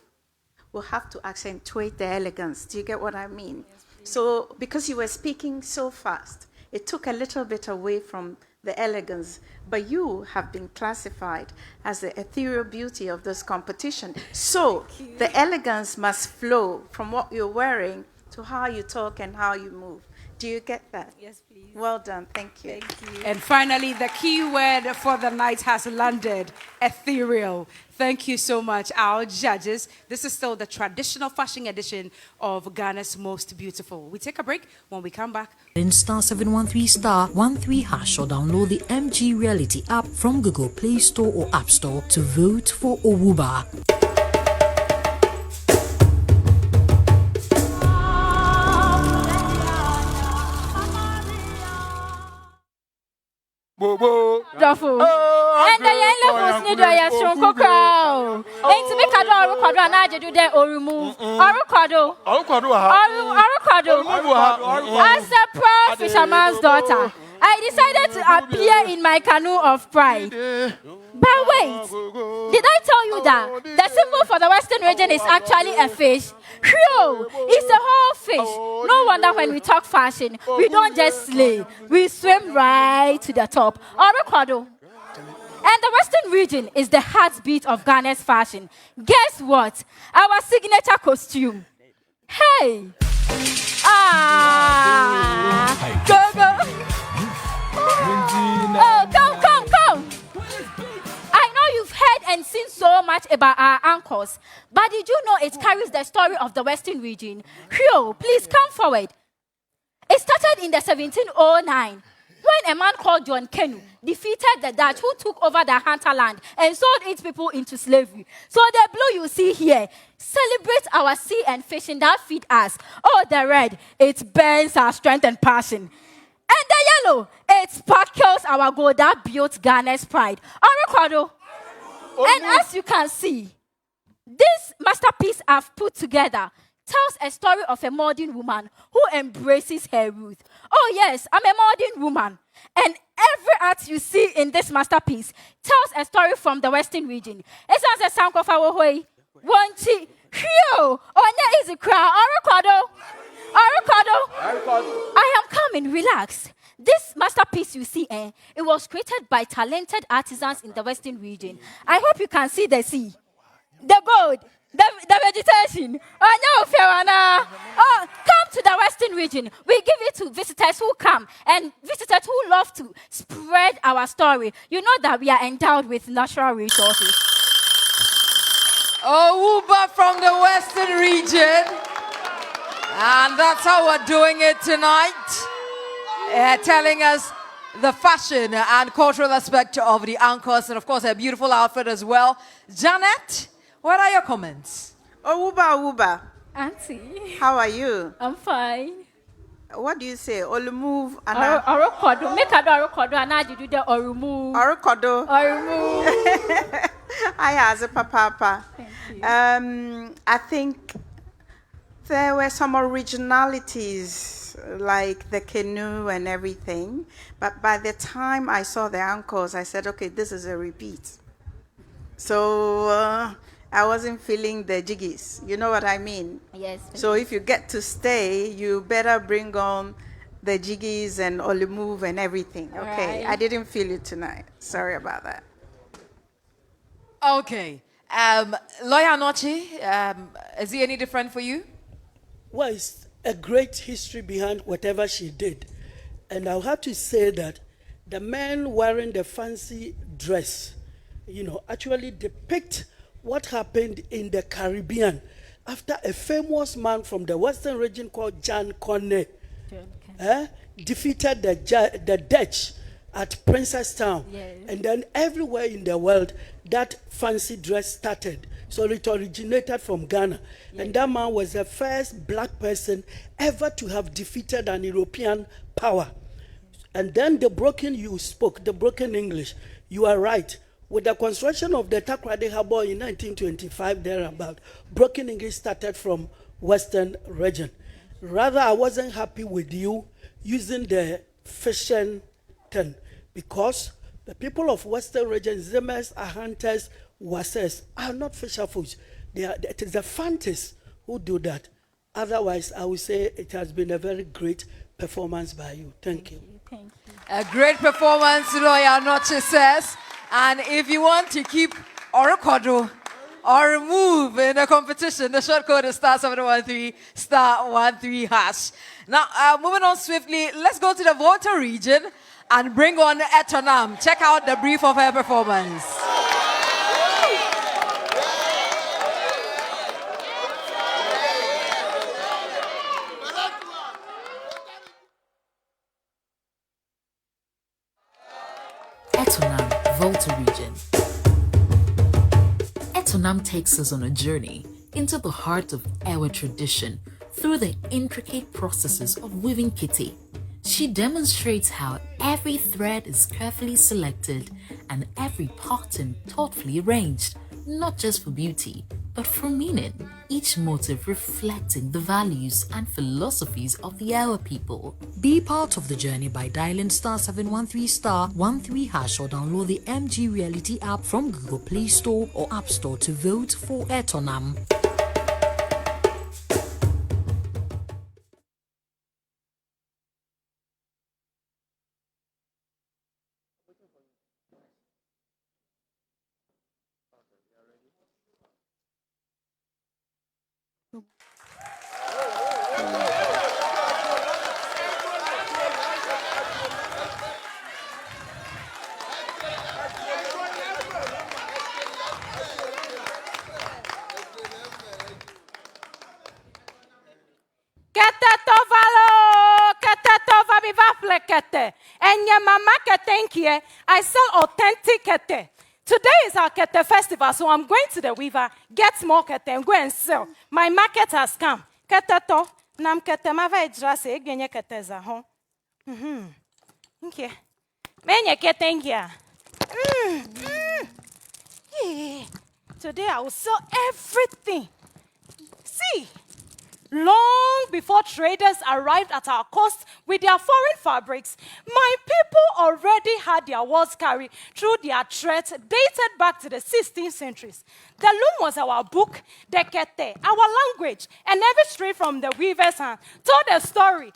we'll have to accentuate the elegance. Do you get what I mean? So, because you were speaking so fast, it took a little bit away from the elegance, but you have been classified as the ethereal beauty of this competition. So, the elegance must flow from what you're wearing to how you talk and how you move. Do you get that? Yes, please. Well done. Thank you. Thank you. And finally, the key word for the night has landed: ethereal. Thank you so much, our judges. This is still the traditional fashion edition of Ghana's Most Beautiful. We take a break. When we come back, In *713*13# or download the MG Reality app from Google Play Store or App Store to vote for Owuba. Duffel. And the yellow was near the strong cocoa. Ain't me cado or quadra, and do that or remove. Or quado. As a pro fisherman's daughter, I decided to appear in my canoe of pride. But wait, did I tell you that the symbol for the Western region is actually a fish? Phew, it's a whole fish. No wonder when we talk fashion, we don't just slay, we swim right to the top. Orokwado. And the Western region is the heartbeat of Ghana's fashion. Guess what? Our signature costume. Hey! Go, go! Oh, come! I know you've heard and seen so much about our anchors, but did you know it carries the story of the Western region? Phew, please come forward. It started in the 1709 when a man called John Kenu defeated the Dutch who took over the Hunter land and sold its people into slavery. So the blue you see here celebrates our sea and fishing that feed us. Oh, the red, it burns our strength and passion. And the yellow, it sparkles our gold that built Ghana's pride. Orokwado. And as you can see, this masterpiece I've put together tells a story of a modern woman who embraces her youth. Oh yes, I'm a modern woman. And every art you see in this masterpiece tells a story from the Western region. It sounds a sound of our way. Wanchi, Hyo, Onya is a crowd. Orokwado. I am coming, relax. This masterpiece you see, it was created by talented artisans in the Western region. I hope you can see the sea, the gold, the vegetation. Oh, no, Fiona. Oh, come to the Western region. We give it to visitors who come and visitors who love to spread our story. You know that we are endowed with natural resources. Owuba from the Western region. And that's how we're doing it tonight. Telling us the fashion and cultural aspect of the anchors, and of course a beautiful outfit as well. Janet, what are your comments? Owuba. Auntie. How are you? I'm fine. What do you say? Olumove and Orokwado. Make a orokwado and I do the orumove. Orokwado. Orumove. I as a papa. Thank you. I think there were some originalities like the canoe and everything, but by the time I saw the anchors, I said, okay, this is a repeat. So I wasn't feeling the jiggies. You know what I mean? Yes. So if you get to stay, you better bring on the jiggies and Olumove and everything. Okay, right. I didn't feel it tonight. Sorry about that. Okay. Lawyer Nochi, is he any different for you? Well, it's a great history behind whatever she did. And I'll have to say that the man wearing the fancy dress, actually depict what happened in the Caribbean after a famous man from the Western region called John Conne defeated the Dutch at Princestown. Yes. And then everywhere in the world, that fancy dress started. So it originated from Ghana. Yes. And that man was the first black person ever to have defeated an European power. And then the broken English, you are right. With the construction of the Takoradi Harbour in 1925, thereabout, broken English started from Western region. Rather, I wasn't happy with you using the fishing term because the people of Western region, Zemers, Ahanters, Wasses, are not fisher foods. it is the Fantas who do that. Otherwise, I would say it has been a very great performance by you. Thank you. Thank you. A great performance, Lawyer Noche says. And if you want to keep Orokodo or remove in the competition, the short code is *713 *13#. Now, moving on swiftly, let's go to the Volta region and bring on Etonam. Check out the brief of her performance. Etonam, Volta region. Etonam takes us on a journey into the heart of Ewe tradition through the intricate processes of weaving kete. She demonstrates how every thread is carefully selected and every pattern thoughtfully arranged, not just for beauty, but for meaning, each motif reflecting the values and philosophies of the Ewe people. Be part of the journey by dialing *713 *13# or download the MG Reality app from Google Play Store or App Store to vote for Etonam. I sell authentic kete. Today is our kete festival, so I'm going to the weaver, get more kete, and go and sell. My market has come. Kete to, nam kete ma va idrase, egyenye kete za ho. Okay. Menye kete ngia. Today I will sell everything. See. Long before traders arrived at our coast with their foreign fabrics, my people already had their walls carried through their threads dated back to the 16th centuries. The loom was our book, the kete, our language, and every stray from the weaver's hand told a story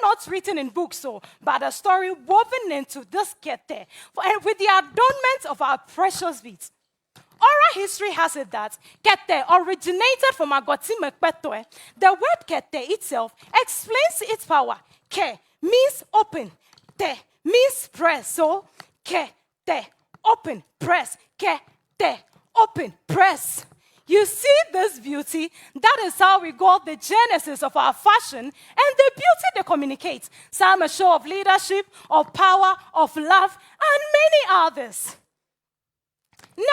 not written in books, but a story woven into this kete, and with the adornment of our precious beads. Oral history has it that kete originated from Agoti Mekpetoe. The word kete itself explains its power. Ke means open. Te means press. So, kete, open, press. Kete, open, press. You see this beauty? That is how we got the genesis of our fashion and the beauty they communicate. Some a show of leadership, of power, of love, and many others.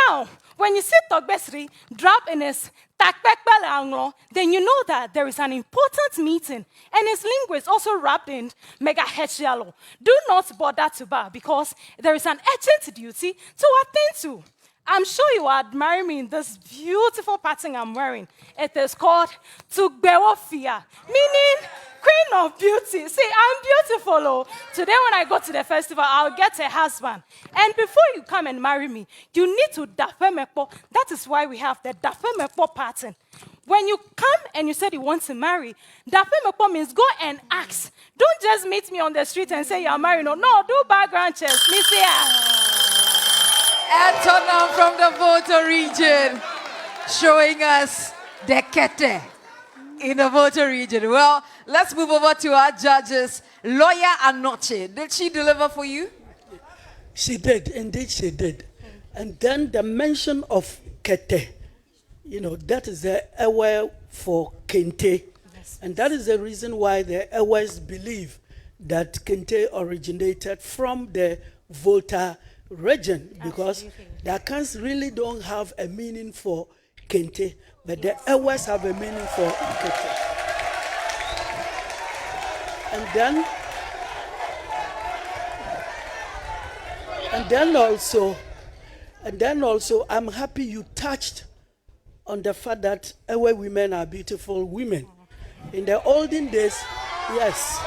Now, when you see Togbesri drop in his takpekpele anglo, then you know that there is an important meeting, and his linguist also wrapped in mega hechialo. Do not bother to bow because there is an urgent duty to attend to. I'm sure you are admiring me in this beautiful pattern I'm wearing. It is called Tugbewofia, meaning Queen of Beauty. See, I'm beautiful. Oh. Today when I go to the festival, I'll get a husband. And before you come and marry me, you need to dafemepo. That is why we have the dafemepo pattern. When you come and you said you want to marry, dafemepo means go and ask. Don't just meet me on the street and say you're married. No, do background checks. Me say, Etonam from the Volta region, showing us the kete in the Volta region. Well, let's move over to our judges. Lawyer Anoche, did she deliver for you? She did, indeed she did. And then the mention of kete, that is the Ewe for kente. Yes. And that is the reason why the Ewes believe that kente originated from the Volta region, because the Akans really don't have a meaning for kente, but the Ewes have a meaning for kete. And then also, I'm happy you touched on the fact that Ewe women are beautiful women. In the olden days, yes,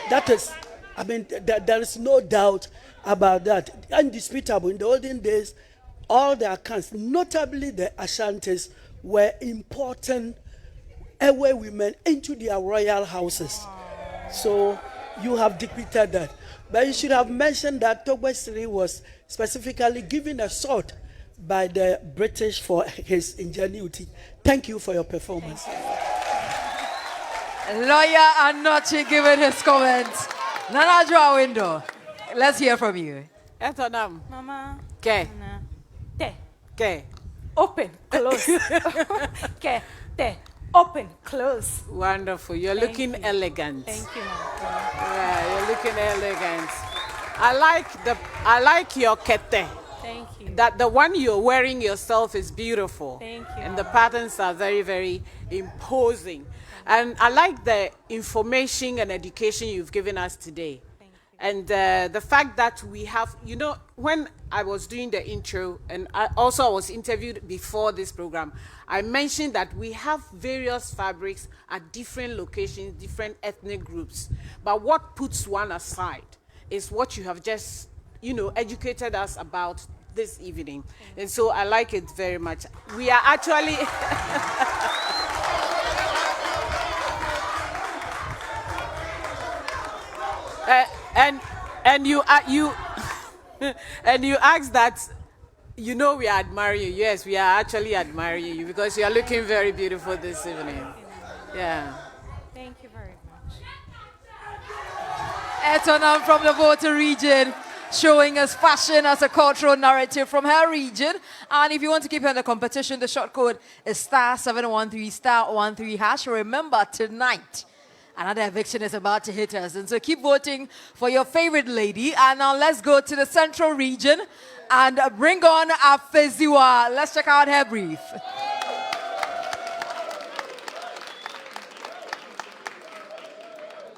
there is no doubt about that. Indisputable. In the olden days, all the accounts, notably the Ashantis, were important Ewe women into their royal houses. So you have depicted that. But you should have mentioned that Togbesiri was specifically given a sword by the British for his ingenuity. Thank you for your performance. Lawyer Anochi giving his comments. Nana Joa Window, let's hear from you. Etonam. Mama. Ke. Te. Ke. Open, close. Ke. Te. Open, close. Wonderful. You're looking elegant. Thank you, Mama. Yeah, you're looking elegant. I like your kete. Thank you. That the one you're wearing yourself is beautiful. Thank you. And the patterns are very, very imposing. And I like the information and education you've given us today. And the fact that we have, you know, when I was doing the intro, and I was interviewed before this program, I mentioned that we have various fabrics at different locations, different ethnic groups. But what puts one aside is what you have just, you know, educated us about this evening. And so I like it very much. We are actually... and you and you asked that, you know, we are admiring you. Yes, we are actually admiring you because you are looking very beautiful this evening. Yeah. Thank you very much. Etonam from the Volta region, showing us fashion as a cultural narrative from her region. And if you want to keep her in the competition, the short code is *713 *13#. Remember, tonight, another eviction is about to hit us. And so keep voting for your favorite lady. And now let's go to the central region and bring on Afeziwa. Let's check out her brief.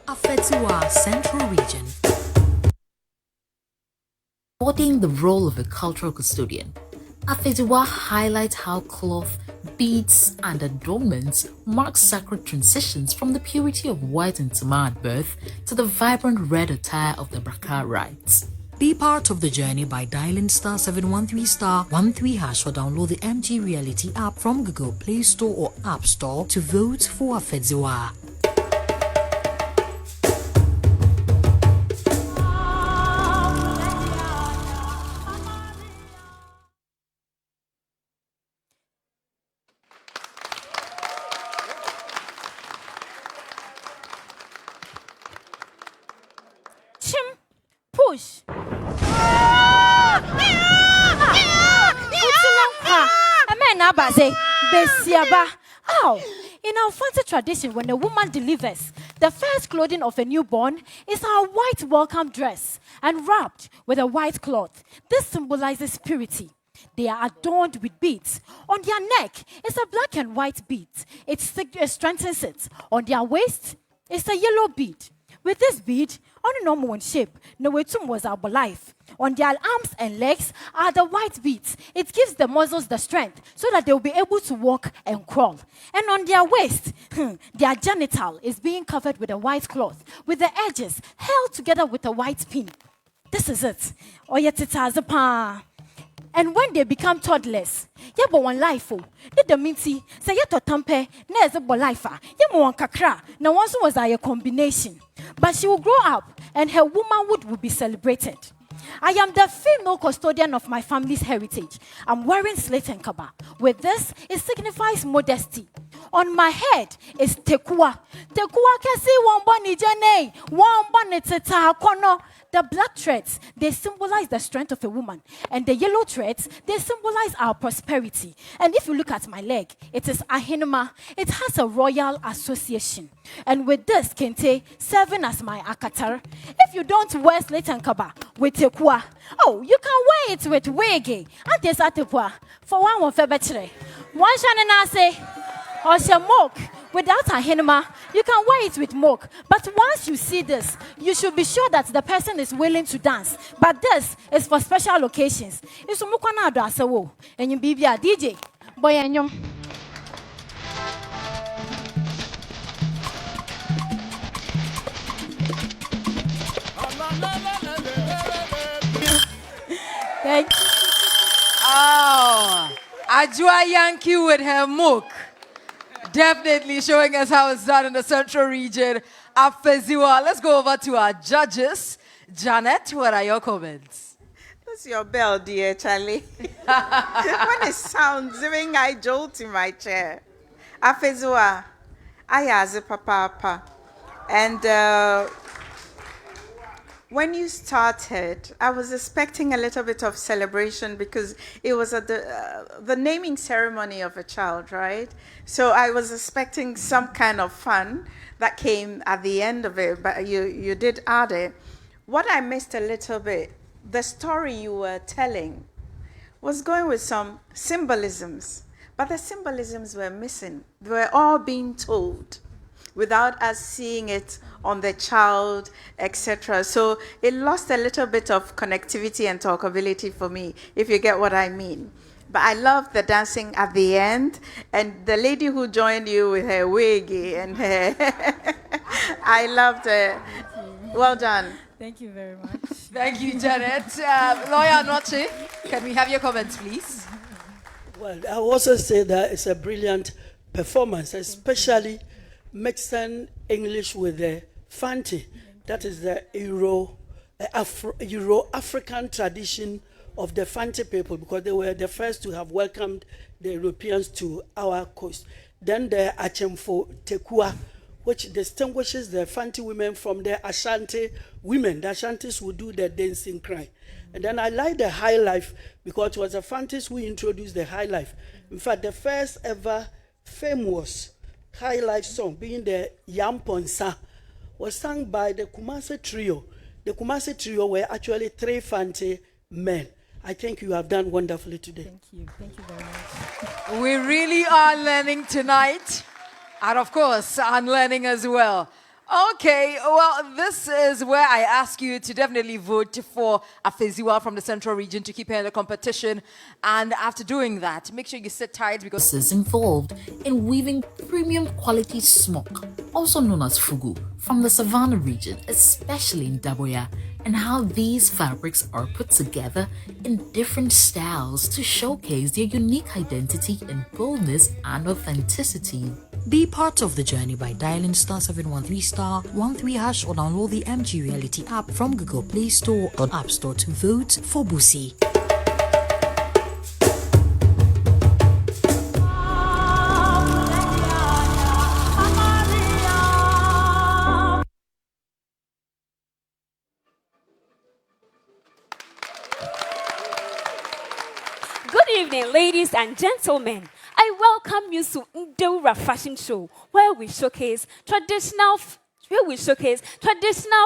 Afeziwa Central Region. Embodying the role of a cultural custodian, Afeziwa highlights how cloth, beads, and adornments mark sacred transitions from the purity of white and Tama at birth to the vibrant red attire of the Braka rites. Be part of the journey by dialing *713 *13# or download the MG Reality app from Google Play Store or App Store to vote for Afeziwa. Push. Ow! In our fancy tradition, when a woman delivers, the first clothing of a newborn is her white welcome dress and wrapped with a white cloth. This symbolizes purity. They are adorned with beads. On their neck is a black and white bead. It strengthens it. On their waist is a yellow bead. With this bead, on a normal shape, Nowetum was our life. On their arms and legs are the white beads. It gives the muscles the strength so that they will be able to walk and crawl. And on their waist, their genital is being covered with a white cloth, with the edges held together with a white pin. This is it. And when they become toddlers, you have one life. The minty say you to tampe, never bo life. You want kakra. Now once was a combination, but she will grow up and her womanhood will be celebrated. I am the female custodian of my family's heritage. I'm wearing slate and kaba. With this, it signifies modesty. On my head is tekua. Tekua kesi wambani jene, wambani teta kono. The black threads, they symbolize the strength of a woman. And the yellow threads, they symbolize our prosperity. And if you look at my leg, it is ahinema. It has a royal association. And with this, Kente, serving as my akatar. If you don't wear slate and kaba with tekua, oh, you can wear it with wege. And there's atekua. For one febetre. One shanana say, or she mock. Without a henema, you can wear it with mock. But once you see this, you should be sure that the person is willing to dance. But this is for special occasions. It's mukwana asawo. And you be a DJ. Boy and you. Thank you. Ajua Yankee with her mook. Definitely showing us how it's done in the central region. Afeziwa. Let's go over to our judges. Janet, what are your comments? That's your bell, dear Charlie. When it sounds, even I jolt in my chair. Afeziwa, ayaze papa. And when you started, I was expecting a little bit of celebration because it was at the naming ceremony of a child, right? So I was expecting some kind of fun that came at the end of it, but you did add it. What I missed a little bit, the story you were telling was going with some symbolisms, but the symbolisms were missing. They were all being told without us seeing it on the child, etc. So it lost a little bit of connectivity and talkability for me, if you get what I mean. But I loved the dancing at the end, and the lady who joined you with her wiggy and her... I loved it. Well done. Thank you very much. Thank you, Janet. Lawyer Noche, can we have your comments, please? Well, I also say that it's a brilliant performance, especially mixing English with the Fanti. That is the Euro-African tradition of the Fanti people, because they were the first to have welcomed the Europeans to our coast. Then the Achemfo Tekua, which distinguishes the Fanti women from the Ashanti women. The Ashantis would do the dancing cry. And then I like the high life because it was the Fantis who introduced the high life. In fact, the first ever famous high life song, being the Yamponsa, was sung by the Kumasi Trio. The Kumasi Trio were actually 3 Fanti men. I think you have done wonderfully today. Thank you. Thank you very much. We really are learning tonight. And of course, unlearning as well. Okay, well, this is where I ask you to definitely vote for Afeziwa from the Central Region to keep her in the competition. And after doing that, make sure you sit tight because is involved in weaving premium quality smock, also known as fugu, from the Savannah region, especially in Daboya, and how these fabrics are put together in different styles to showcase their unique identity and boldness and authenticity. Be part of the journey by dialing *713*13# or download the MG Reality app from Google Play Store or App Store to vote for Busi. Good evening, ladies and gentlemen. I welcome you to Ndeura Fashion Show, where we showcase traditional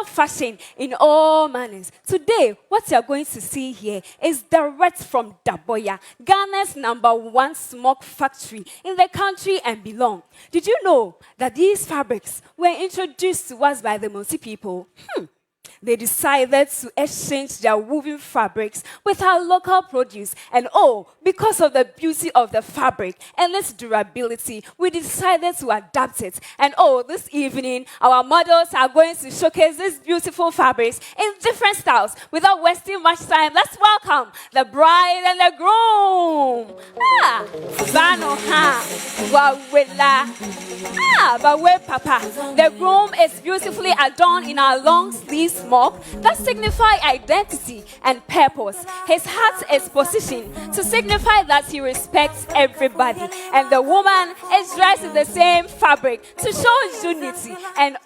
fashion in all manners. Today, what you're going to see here is direct from Daboya, Ghana's #1 smock factory in the country and beyond. Did you know that these fabrics were introduced to us by the Mosi people? They decided to exchange their woven fabrics with our local produce. And because of the beauty of the fabric and its durability, we decided to adapt it. And this evening, our models are going to showcase these beautiful fabrics in different styles. Without wasting much time, let's welcome the bride and the groom. Papa. The groom is beautifully adorned in our long sleeve smock that signify identity and purpose. His hat is positioned to signify that he respects everybody. And the woman is dressed in the same fabric to show unity. And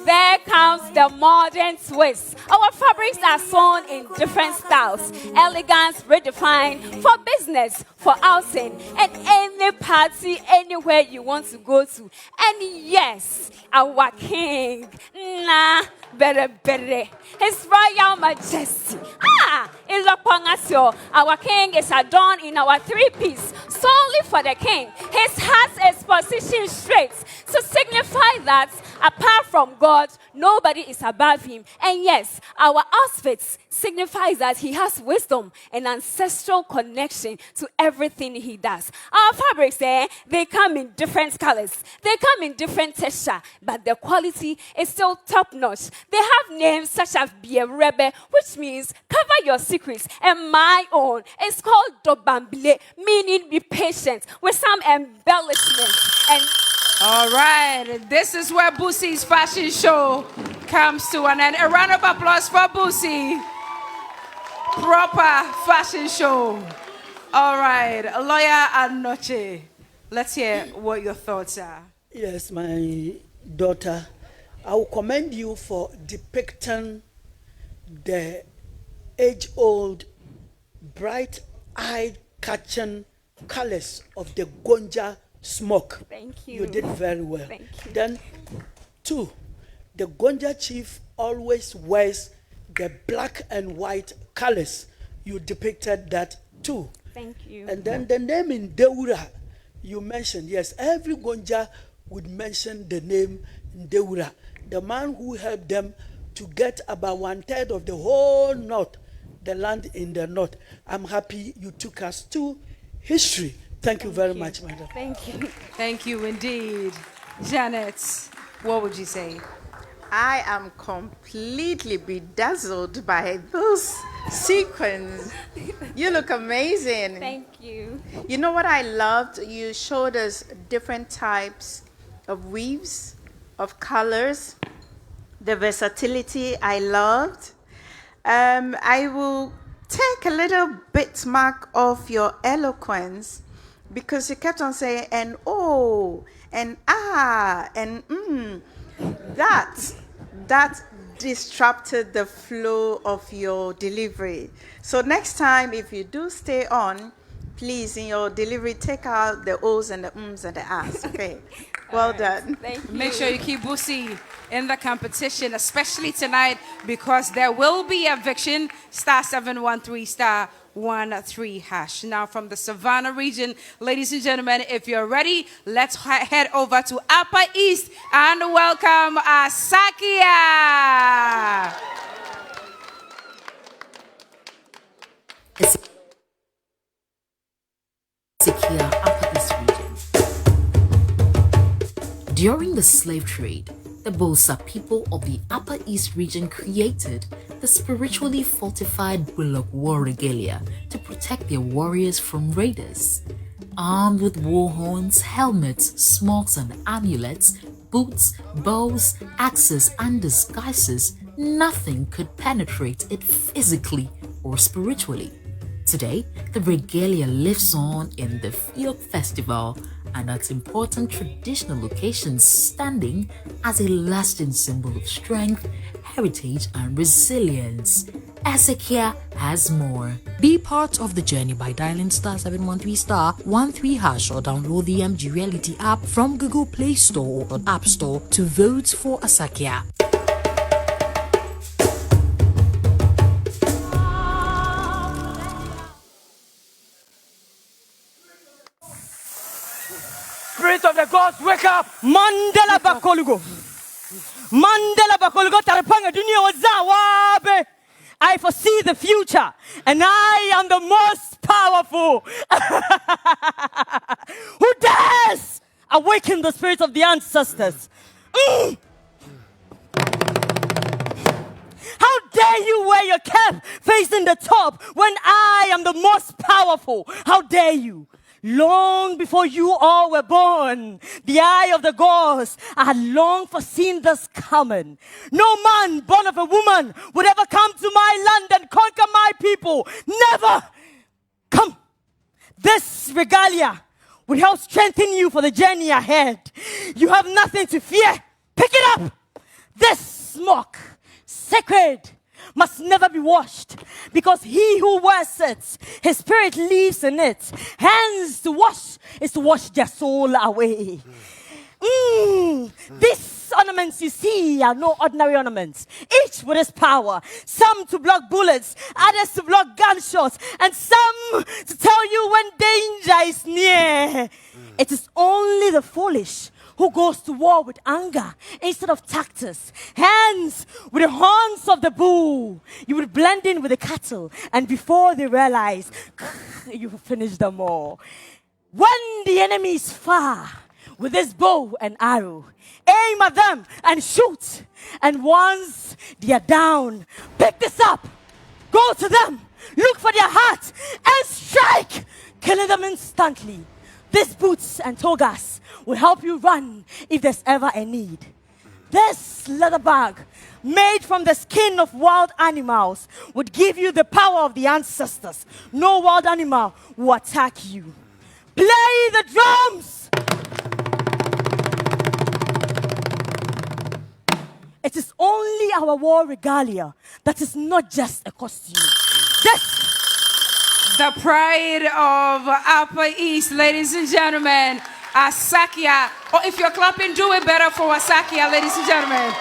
there comes the modern twist. Our fabrics are sewn in different styles. Elegance redefined for business, for outing, and any party, anywhere you want to go to. And yes, our king, His Royal Majesty, is upon us. Our king is adorned in our 3-piece, solely for the king. His hat is positioned straight to signify that apart from God, nobody is above him. And yes, our outfits signifies that he has wisdom and ancestral connection to everything he does. Our fabrics, they come in different colors. They come in different texture, but the quality is still top-notch. They have names such as Bierebe, which means discover your secrets and my own. It's called Dobambile, meaning be patient, with some embellishments. And all right, this is where Boosie's fashion show comes to an end. A round of applause for Boosie. Proper fashion show. All right, Lawyer Anoche, let's hear what your thoughts are. Yes, my daughter, I will commend you for depicting the age-old, bright-eyed, catching colors of the Gonja smoke. Thank you. You did very well. Thank you. Then, 2, the Gonja chief always wears the black and white colors. You depicted that too. Thank you. And then the name in Deura, you mentioned, yes, every Gonja would mention the name Deura, the man who helped them to get about 1/3 of the whole north, the land in the north. I'm happy you took us to history. Thank you very much, madam. Thank you. Thank you indeed. Janet, what would you say? I am completely bedazzled by those sequins. You look amazing. Thank you. You know what I loved? You showed us different types of weaves, of colors, the versatility I loved. I will take a little bit mark of your eloquence because you kept on saying, and oh, and ah, and that disrupted the flow of your delivery. So next time, if you do stay on, please, in your delivery, take out the O's and the ums and the ahs, okay? Well done. Thank you. Make sure you keep Boosie in the competition, especially tonight, because there will be eviction. *713 *13#. Now, from the Savannah region, ladies and gentlemen, if you're ready, let's head over to Upper East and welcome Asakia. Asakia, Upper East region. During the slave trade, the Bosa people of the Upper East region created the spiritually fortified Bullock War Regalia to protect their warriors from raiders. Armed with war horns, helmets, smokes and amulets, boots, bows, axes and disguises, nothing could penetrate it physically or spiritually. Today, the regalia lives on in the Fiok Festival and at important traditional locations, standing as a lasting symbol of strength, heritage and resilience. Asakia has more. Be part of the journey by dialing *713*13# or download the MG Reality app from Google Play Store or App Store to vote for Asakia. Spirit of the gods, wake up! Mandela Bakolugo. Mandela Bakolugo Tarapanga Dunia Wazawabe. I foresee the future, and I am the most powerful. Who dares awaken the spirits of the ancestors? How dare you wear your cap facing the top when I am the most powerful? How dare you? Long before you all were born, the eye of the gods, I had long foreseen this coming. No man born of a woman would ever come to my land and conquer my people. Never! Come! This regalia will help strengthen you for the journey ahead. You have nothing to fear. Pick it up! This smoke, sacred, must never be washed, because he who wears it, his spirit lives in it. Hence, to wash is to wash their soul away. These ornaments you see are no ordinary ornaments, each with its power. Some to block bullets, others to block gunshots, and some to tell you when danger is near. It is only the foolish who goes to war with anger instead of tactics. Hence, with the horns of the bull, you will blend in with the cattle, and before they realize, you will finish them all. When the enemy is far, with this bow and arrow, aim at them and shoot. And once they are down, pick this up Go to them, look for their heart, and strike, killing them instantly. These boots and togas will help you run if there's ever a need. This leather bag, made from the skin of wild animals, would give you the power of the ancestors. No wild animal will attack you. Play the drums! It is only our war regalia that is not just a costume. The pride of Upper East, ladies and gentlemen, Asakia. Or if you're clapping, do it better for Asakia, ladies and gentlemen.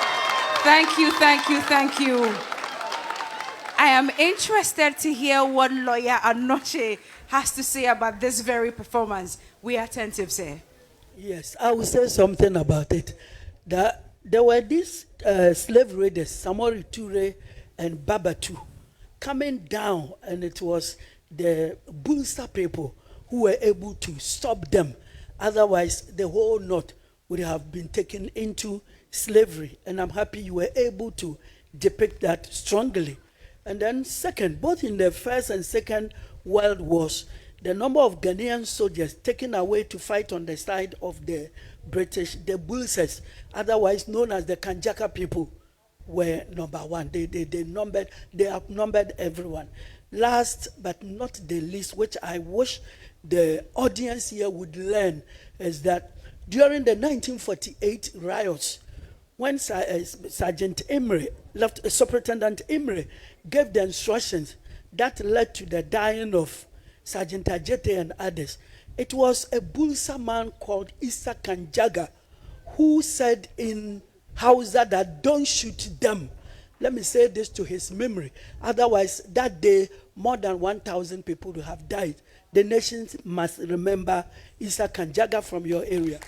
Thank you, thank you, thank you. I am interested to hear what lawyer Anoche has to say about this very performance. We are attentive, sir. Yes, I will say something about it. There were these slave raiders, Samori Ture and Babatu, coming down, and it was the Bulsa people who were able to stop them. Otherwise, the whole North would have been taken into slavery. And I'm happy you were able to depict that strongly. And then second, both in the First and Second World Wars, the number of Ghanaian soldiers taken away to fight on the side of the British, the Bulsas, otherwise known as the Kanjaka people, were number one. They outnumbered everyone. Last but not the least, which I wish the audience here would learn, is that during the 1948 riots, when Sergeant Imre, Superintendent Imre, gave the instructions that led to the dying of Sergeant Ajete and others, it was a Bulsa man called Issa Kanjaga who said in Hausa that don't shoot them. Let me say this to his memory. Otherwise, that day, more than 1,000 people would have died. The nations must remember Issa Kanjaga from your area.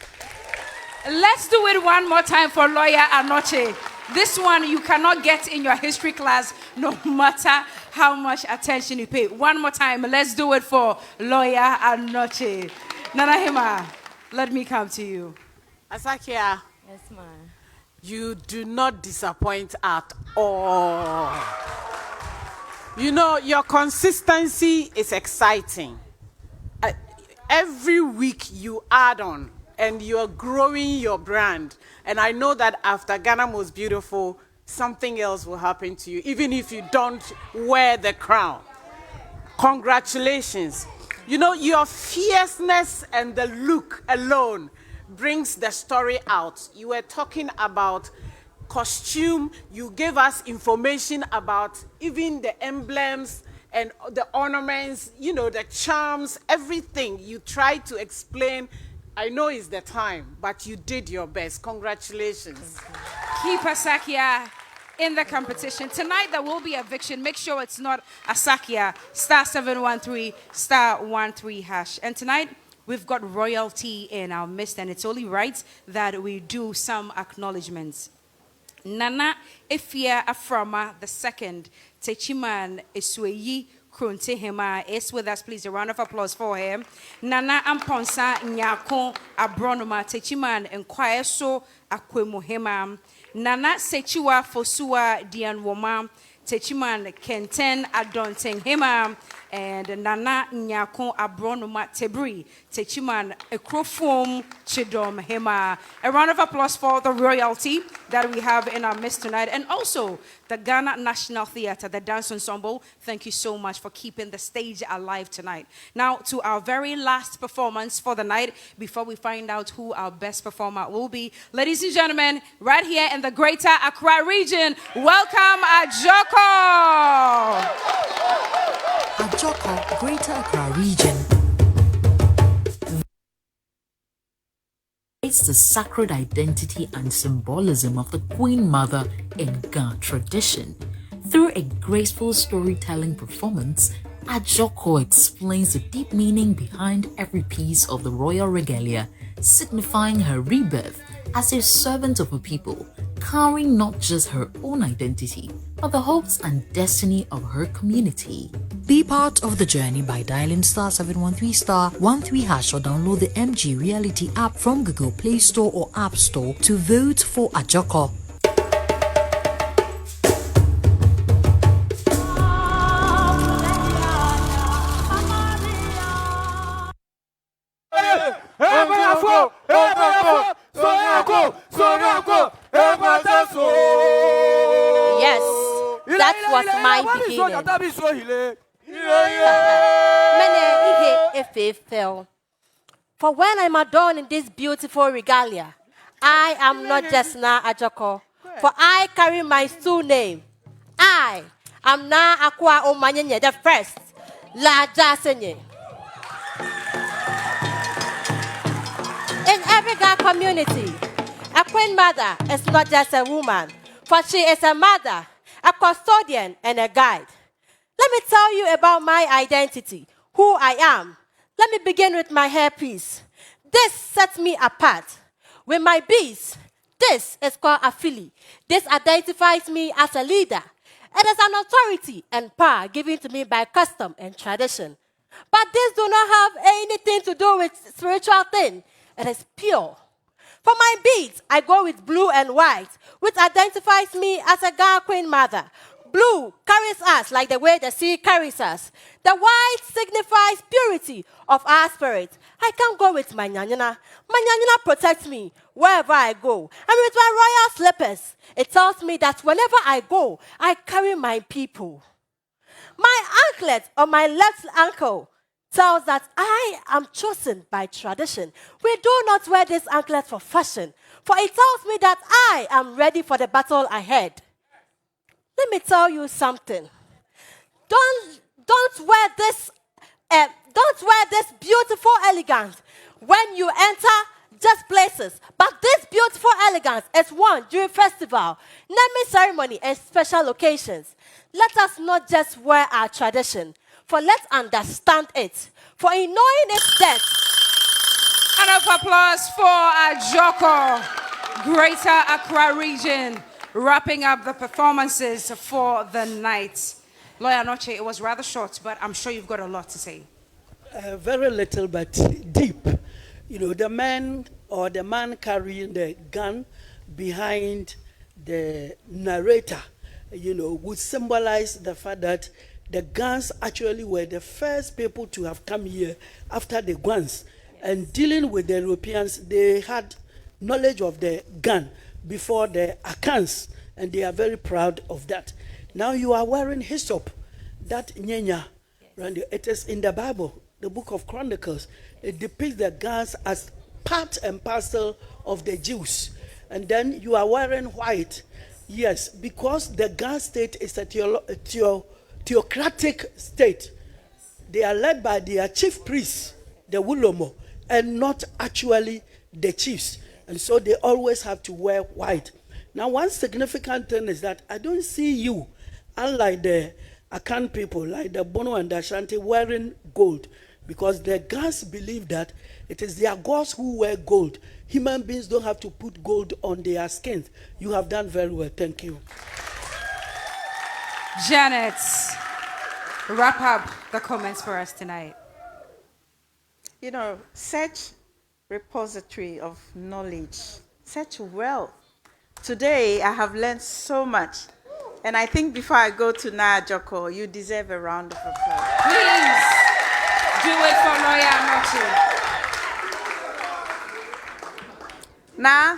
Let's do it one more time for lawyer Anoche. This one you cannot get in your history class no matter how much attention you pay. One more time, let's do it for lawyer Anoche. Nana Hima, let me come to you. Asakia. Yes, ma'am. You do not disappoint at all. You know, your consistency is exciting. Every week you add on and you're growing your brand. And I know that after Ghana Most Beautiful, something else will happen to you, even if you don't wear the crown. Congratulations. You know, your fierceness and the look alone brings the story out. You were talking about costume. You gave us information about even the emblems and the ornaments, you know, the charms, everything. You tried to explain. I know it's the time, but you did your best. Congratulations. Keep Asakia in the competition. Tonight there will be eviction. Make sure it's not Asakia. *713 *13#. And tonight we've got royalty in our midst, and it's only right that we do some acknowledgements. Nana Efia Aframa II, Techiman Esweyi Kruntehema is with us. Please, a round of applause for him. Nana Amponsa Nyako Abronoma Techiman Enquire so Akwemuhema. Nana Sechiwa Fosua Dianwoma Techiman Kenten Adonting Hema. And Nana Nyako Abronoma Tebri Techiman Ekrofom Chidom Hema. A round of applause for the royalty that we have in our midst tonight, and also the Ghana National Theatre, the dance ensemble. Thank you so much for keeping the stage alive tonight. Now to our very last performance for the night before we find out who our best performer will be. Ladies and gentlemen, right here in the Greater Accra region, welcome Ajoko. Ajoko, Greater Accra region. It's the sacred identity and symbolism of the Queen Mother in Ga tradition. Through a graceful storytelling performance, Ajoko explains the deep meaning behind every piece of the royal regalia, signifying her rebirth as a servant of her people, carrying not just her own identity, but the hopes and destiny of her community. Be part of the journey by dialing *713 *13# or download the MG Reality app from Google Play Store or App Store to vote for Ajoko. Yes, that was my beginning. Mene ihe efe fell. For when I'm adorned in this beautiful regalia, I am not just Na Ajoko, for I carry my full name. I am Na Akwa Omanyenye, the first, La Jasenye. In every Ga community, a queen mother is not just a woman, for she is a mother, a custodian, and a guide. Let me tell you about my identity, who I am. Let me begin with my hairpiece. This sets me apart. With my beads, this is called a fili. This identifies me as a leader. It is an authority and power given to me by custom and tradition. But this do not have anything to do with spiritual thing. It is pure. For my beads, I go with blue and white, which identifies me as a Ga Queen mother. Blue carries us like the way the sea carries us. The white signifies purity of our spirit. I can't go with my nyanyana. My nyanyana protects me wherever I go. And with my royal slippers, it tells me that whenever I go, I carry my people. My anklet on my left ankle tells that I am chosen by tradition. We do not wear this anklet for fashion, for it tells me that I am ready for the battle ahead. Let me tell you something. Don't wear this beautiful elegance when you enter just places. But this beautiful elegance is worn during festival, naming ceremony, and special occasions. Let us not just wear our tradition, for let's understand it. For in knowing its depth. Round of applause for Ajoko, Greater Accra region, wrapping up the performances for the night. Lawyer Noche, it was rather short, but I'm sure you've got a lot to say. Very little, but deep. You know, the man carrying the gun behind the narrator, you know, would symbolize the fact that the Gans actually were the first people to have come here after the Guans. And dealing with the Europeans, they had knowledge of the gun before the Akans, and they are very proud of that. Now you are wearing hyssop, that nyenya, right? It is in the Bible, the book of Chronicles. It depicts the Gans as part and parcel of the Jews. And then you are wearing white. Yes, because the Gan state is a theocratic state. They are led by their chief priests, the Wulomo, and not actually the chiefs. And so they always have to wear white. Now, one significant thing is that I don't see you, unlike the Akan people, like the Bono and the Ashanti, wearing gold. Because the Gans believe that it is their gods who wear gold. Human beings don't have to put gold on their skins. You have done very well. Thank you. Janet, wrap up the comments for us tonight. You know, such repository of knowledge, such wealth. Today, I have learned so much. And I think before I go to Na Ajoko, you deserve a round of applause. Please do it for Lawyer Noche. Na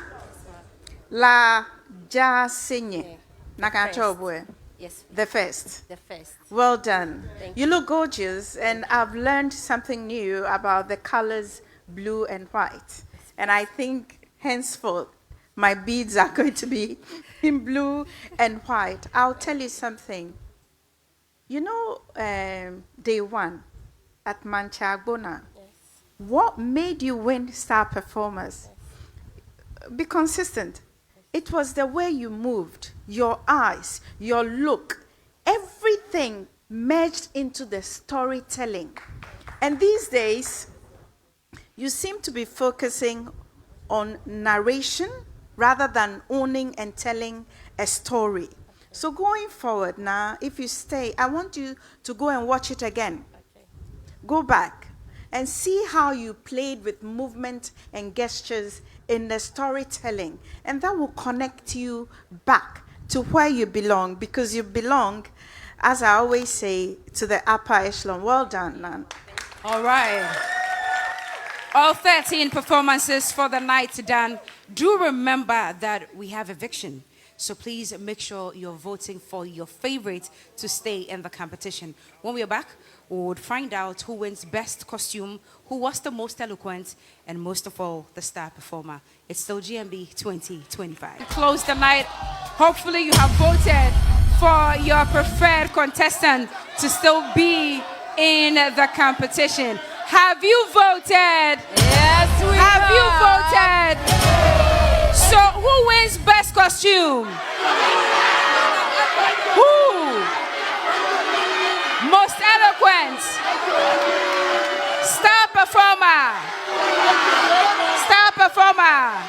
La Jasenye. Nakachobwe. Yes. The first. The first. Well done. Thank You look gorgeous, and I've learned something new about the colors blue and white. And I think henceforth, my beads are going to be in blue and white. I'll tell you something. You know, day one at Manchagbona, what made you win star performers? Be consistent. It was the way you moved, your eyes, your look, everything merged into the storytelling. And these days, you seem to be focusing on narration rather than owning and telling a story. So going forward now, if you stay, I want you to go and watch it again. Okay. Go back and see how you played with movement and gestures in the storytelling. And that will connect you back to where you belong, because you belong, as I always say, to the upper echelon. Well done, Nan. All right. All 13 performances for the night done. Do remember that we have eviction. So please make sure you're voting for your favorite to stay in the competition. When we are back, we would find out who wins best costume, who was the most eloquent, and most of all, the star performer. It's still GMB 2025. Close the night. Hopefully you have voted for your preferred contestant to still be in the competition. Have you voted? Yes, we have. You voted? So who wins best costume? Who? Most eloquent? Star performer? Star performer?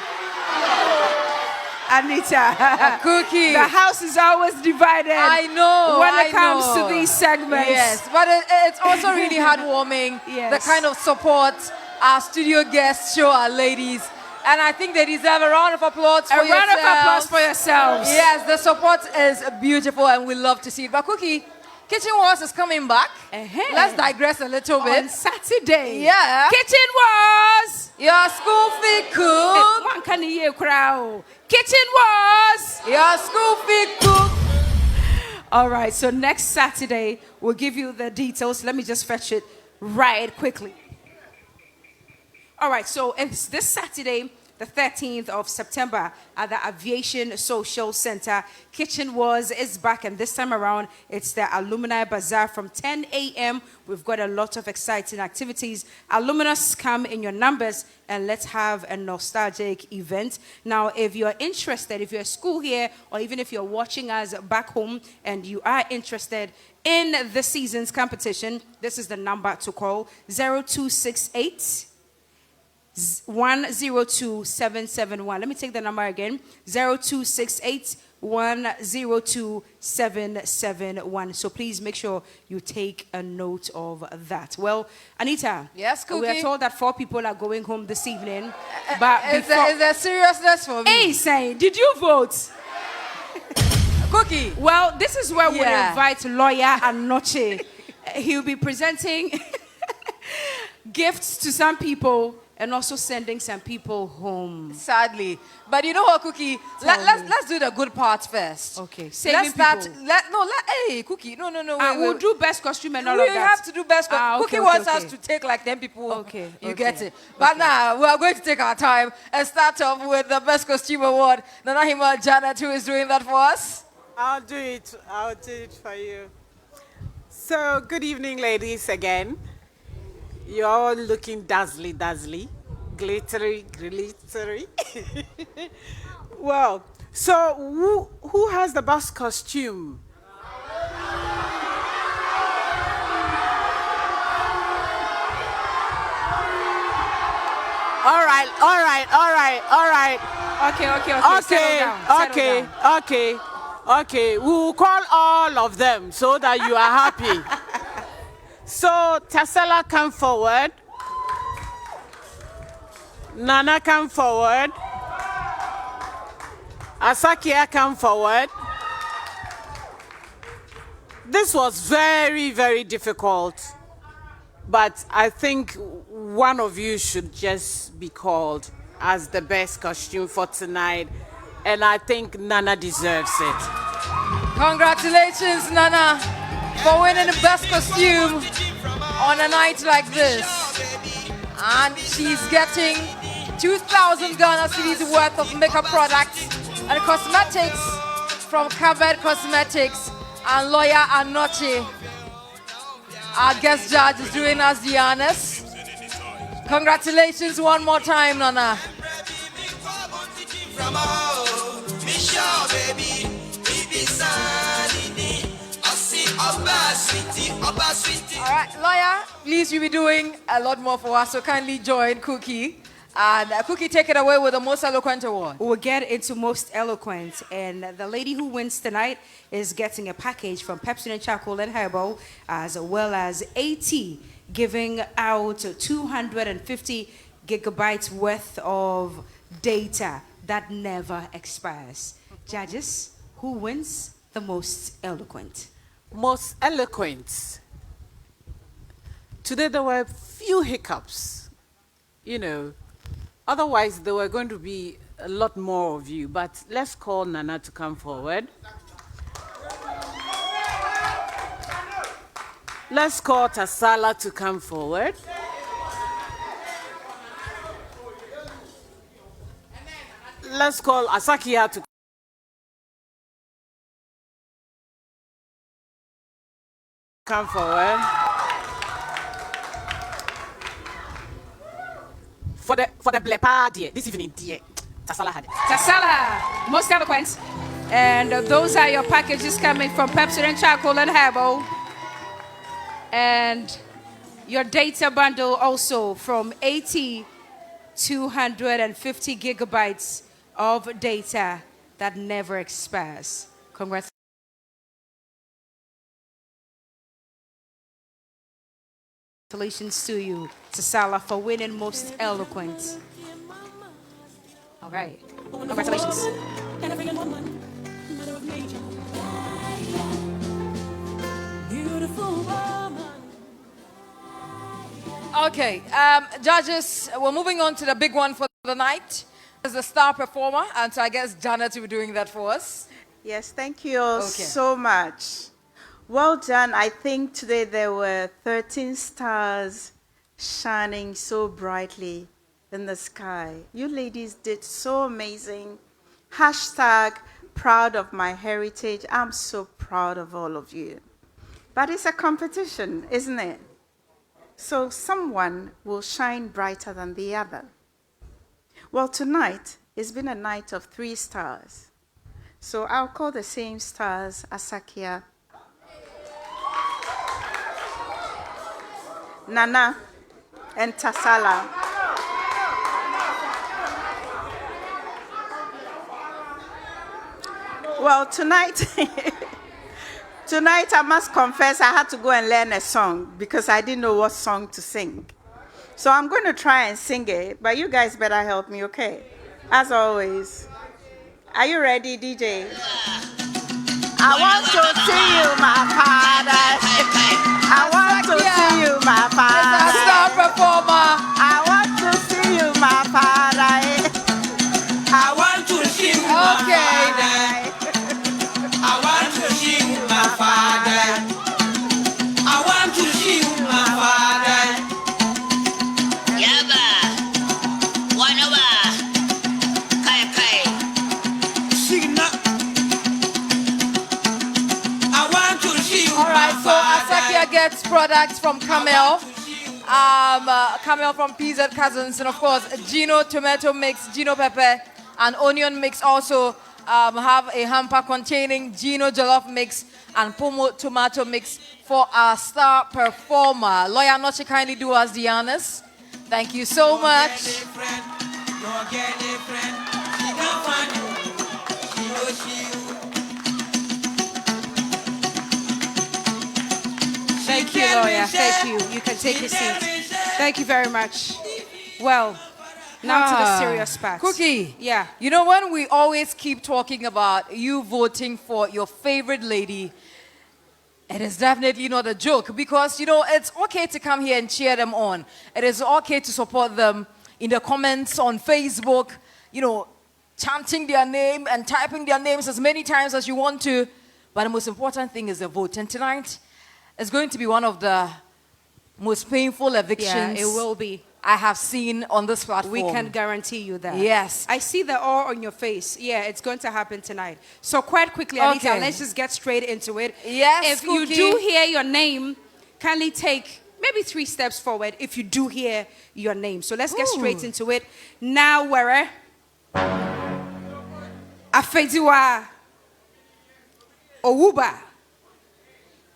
Anita. Cookie. The house is always divided. I know. When it comes to these segments. Yes, but it's also really heartwarming. Yes. The kind of support our studio guests show our ladies. And I think they deserve a round of applause for yourselves. A round of applause for yourselves. Yes, the support is beautiful and we love to see it. But Cookie, Kitchen Wars is coming back. Let's digress a little bit. On Saturday. Yeah. Kitchen Wars. Your school fee cook. One can hear crowd. Kitchen Wars. Your school fee cook. All right, so next Saturday, we'll give you the details. Let me just fetch it right quickly. All right, so it's this Saturday, the 13th of September, at the Aviation Social Center. Kitchen Wars is back, and this time around, it's the Alumni Bazaar from 10 a.m. We've got a lot of exciting activities. Alumnus, come in your numbers, and let's have a nostalgic event. Now, if you're interested, if you're at school here, or even if you're watching us back home, and you are interested in the season's competition, this is the number to call, 0268 102771. Let me take the number again. 0268 102771. So please make sure you take a note of that. Well, Anita. Yes, Cookie. We are told that 4 people are going home this evening. But is there seriousness for me? Hey, saying, did you vote? Cookie. Well, this is where we invite lawyer Anoche. He'll be presenting gifts to some people and also sending some people home. Sadly. But you know what, Cookie? Let's do the good part first. Okay. Hey, Cookie. No. We'll do best costume and all we of that. We have to do best costume. Cookie wants us to take like 10 people. Okay. You get it. But now, we are going to take our time and start off with the best costume award. Nana Hima Janet, who is doing that for us. I'll do it for you. So, good evening, ladies, again. You're all looking dazzly, glittery. Well, so who has the best costume? All right. Okay. We'll call all of them so that you are happy. So, Tassela, come forward. Nana, come forward. Asakia, come forward. This was very, very difficult, but I think one of you should just be called as the best costume for tonight, and I think Nana deserves it. Congratulations, Nana, for winning the best costume on a night like this. And she's getting 2,000 Ghana cedis worth of makeup products and cosmetics from Covered Cosmetics and lawyer Anoche. Our guest judge is doing us the honors. Congratulations one more time, Nana. All right, lawyer, please, you'll be doing a lot more for us, so kindly join Cookie. And Cookie, take it away with the most eloquent award. We'll get into most eloquent, and the lady who wins tonight is getting a package from Pepsi and Charcoal and Herbal, as well as AT giving out 250 gigabytes worth of data that never expires. Judges, who wins the most eloquent? Most eloquent. Today there were few hiccups. you know, otherwise there were going to be a lot more of you. But let's call Nana to come forward. Let's call Tasala to come forward. Let's call Asakia to come forward. For the blepa, dear, this evening, dear, Tasala had it. Tasala, most eloquent. And those are your packages coming from Pepsi and Charcoal and Herbal. And your data bundle also from 80 to 150 gigabytes of data that never expires. Congratulations to you, Tasala, for winning most eloquent. All right. Congratulations. Okay, judges, we're moving on to the big one for the night. As the star performer, and so I guess Janet will be doing that for us. Yes, thank you all so much. Well done. I think today there were 13 stars shining so brightly in the sky. You ladies did so amazing. Hashtag proud of my heritage. I'm so proud of all of you. But it's a competition, isn't it? So someone will shine brighter than the other. Well, tonight, it's been a night of 3 stars. So I'll call the same stars Asakia, Nana, and Tasala. Well, tonight I must confess I had to go and learn a song because I didn't know what song to sing. So I'm going to try and sing it, but you guys better help me, okay? As always. Are you ready, DJ? I want to see you, my father. I want to see you, my father. It's a star performer. I want to see you, my father. I want to see you, my father. I want to see you, my father. I want to see you, my father. Yaba, Wanova, Kai Kai, Signa. I want to see you. All right, so Asakia gets products from Camel. Camel from PZ Cousins, and of course, Gino tomato mix, Gino pepper, and onion mix also have a hamper containing Gino jollof mix and Pomo tomato mix for our star performer. Lawyer Nochi, kindly do us the honors. Thank you so much. Thank you, lawyer. Thank you. You can take your seat. Thank you very much. Well, now to the serious part. Cookie. Yeah. You know, when we always keep talking about you voting for your favorite lady, it is definitely not a joke because, you know, it's okay to come here and cheer them on. It is okay to support them in the comments on Facebook, you know, chanting their name and typing their names as many times as you want to. But the most important thing is the vote. And tonight is going to be one of the most painful evictions it will be. I have seen on this platform. We can guarantee you that. Yes. I see the awe on your face. Yeah, it's going to happen tonight. So quite quickly, Anita, Okay. let's just get straight into it. Yes, If you Cookie. do hear your name, kindly take maybe 3 steps forward if you do hear your name. So let's get straight into it. Now, where? Afediwa, Owuba,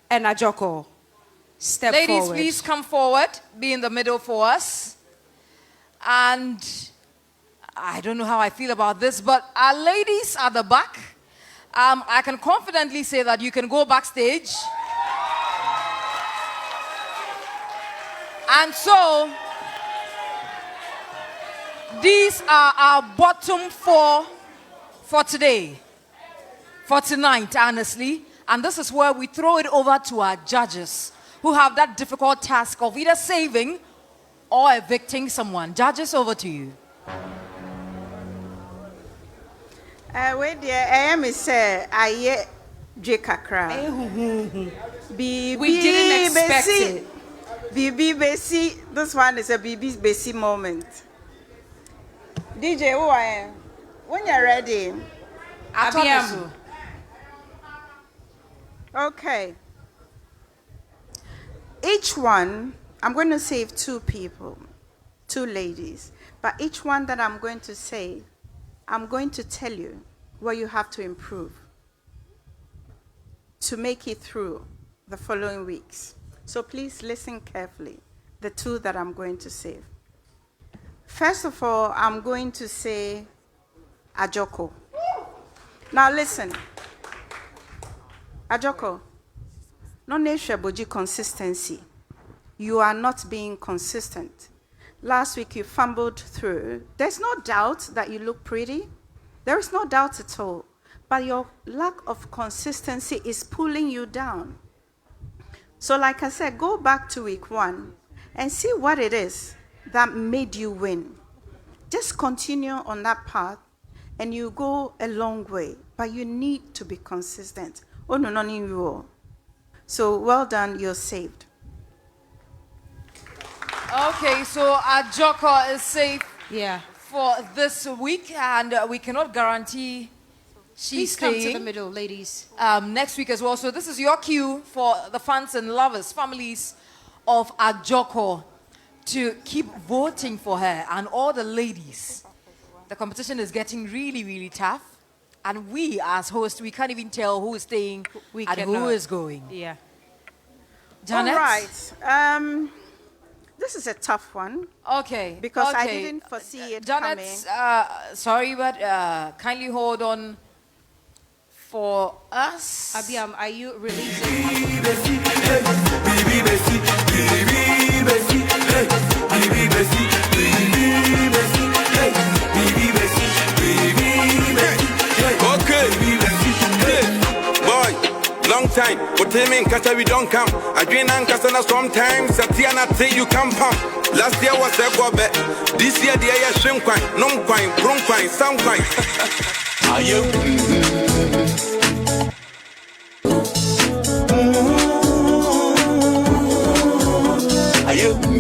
and Ajoko. Step Ladies, forward. please come forward. Be in the middle for us. And I don't know how I feel about this, but our ladies at the back, I can confidently say that you can go backstage. And so, these are our bottom 4 for today, for tonight, honestly. And this is where we throw it over to our judges who have that difficult task of either saving or evicting someone. Judges, over to you. Wait there, I am say I Kakra. We didn't expect it. BB Bessie, this one is a BB Bessie moment. DJ, who I am? When you're ready. Abiam. Okay. Each one, I'm going to save 2 people, 2 ladies. But each one that I'm going to say, I'm going to tell you what you have to improve to make it through the following weeks. So please listen carefully, the 2 that I'm going to save. First of all, I'm going to say Ajoko. Now listen. Ajoko, no nation boji consistency. You are not being consistent. Last week you fumbled through. There's no doubt that you look pretty. There is no doubt at all. But your lack of consistency is pulling you down. So like I said, go back to week 1 and see what it is that made you win. Just continue on that path and you go a long way. But you need to be consistent. Oh, no, not in you. So well done, you're saved. Okay, so Ajoko is safe Yeah. for this week, and we cannot guarantee she's Please come to staying the middle, ladies. next week as well. So this is your cue for the fans and lovers, families of Ajoko, to keep voting for her and all the ladies. The competition is getting really, really tough. And we, as hosts, we can't even tell who is staying and who is going. Yeah. Janet? All right. This is a tough one. Okay. Because I okay. didn't foresee it Janet, coming. sorry, but kindly hold on for us. Abiam, are you releasing? Long time, but tell me in Kata we don't come. I drink and Kasana sometimes. Satiana say you come pump. Last year was a go bet. This year the air shrimp quine, non quine, bron quine, some quine. Are you? Are you?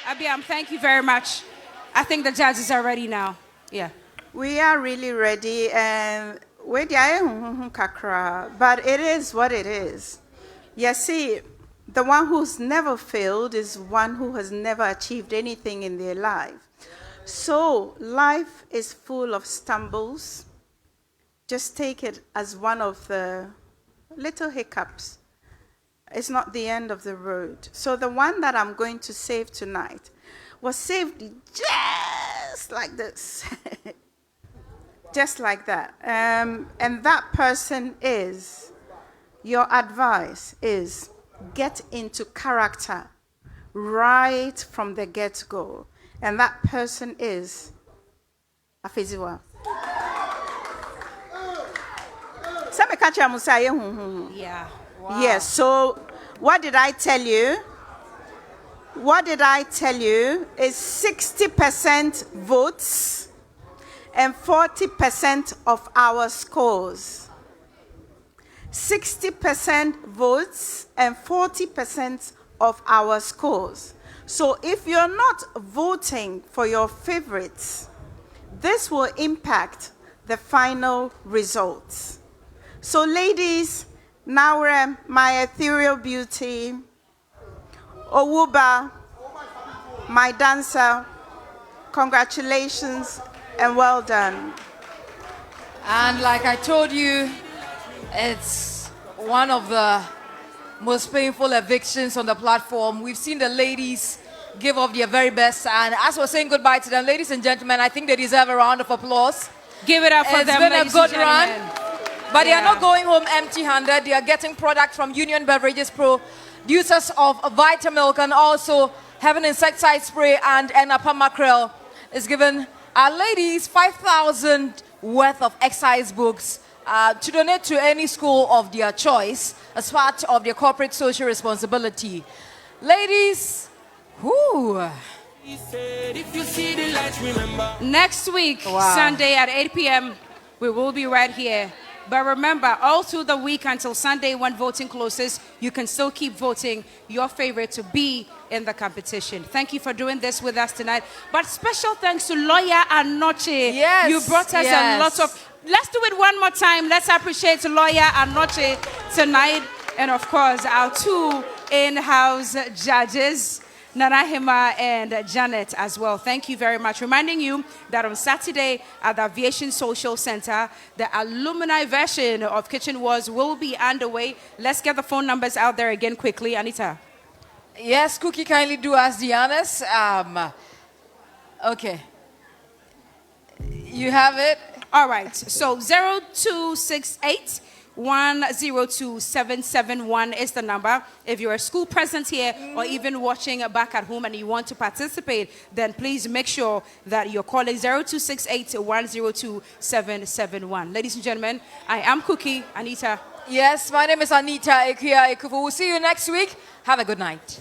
Abiam, thank you very much. I think the judges are ready now. Yeah. We are really ready, and but it is what it is. You see, the one who's never failed is one who has never achieved anything in their life. So life is full of stumbles. Just take it as one of the little hiccups. It's not the end of the road. So the one that I'm going to save tonight was saved just like this. Just like that. And that person is, your advice is, get into character right from the get-go. And that person is Afeziwa. Yeah. Wow. Yes, so what did I tell you? What did I tell you is 60% votes and 40% of our scores. 60% votes and 40% of our scores. So if you're not voting for your favorites, this will impact the final results. So ladies, Naura, my ethereal beauty, Owuba, my dancer, congratulations and well done. And like I told you, it's one of the most painful evictions on the platform. We've seen the ladies give of their very best, and as we're saying goodbye to them, ladies and gentlemen, I think they deserve a round of applause. Give it up for them, It's been a ladies good and gentlemen. run. But they are not going home empty-handed. They are getting product from Union Beverages producers of Vitamilk, and also Heaven Insecticide Spray and Enapa Mackerel is given our ladies 5,000 worth of exercise books to donate to any school of their choice as part of their corporate social responsibility. Ladies, next week, Sunday at 8 p.m., we will be right here. But remember, all through the week until Sunday when voting closes, you can still keep voting your favorite to be in the competition. Thank you for doing this with us tonight. But special thanks to Lawyer Anoche. Yes. You brought us a lot of... Let's do it one more time. Let's appreciate Lawyer Anoche tonight. And of course, our two in-house judges, Nana Hima and Janet as well. Thank you very much. Reminding you that on Saturday at the Aviation Social Center, the alumni version of Kitchen Wars will be underway. Let's get the phone numbers out there again quickly. Anita. Yes, Cookie, kindly do us the honors. Okay. You have it? All right. So 0268 102-771 is the number. If you're a school present here or even watching back at home and you want to participate, then please make sure that you're calling 0268 102-771. Ladies and gentlemen, I am Cookie. Anita. Yes, my name is Anita Ekia Ekufu. We'll see you next week. Have a good night.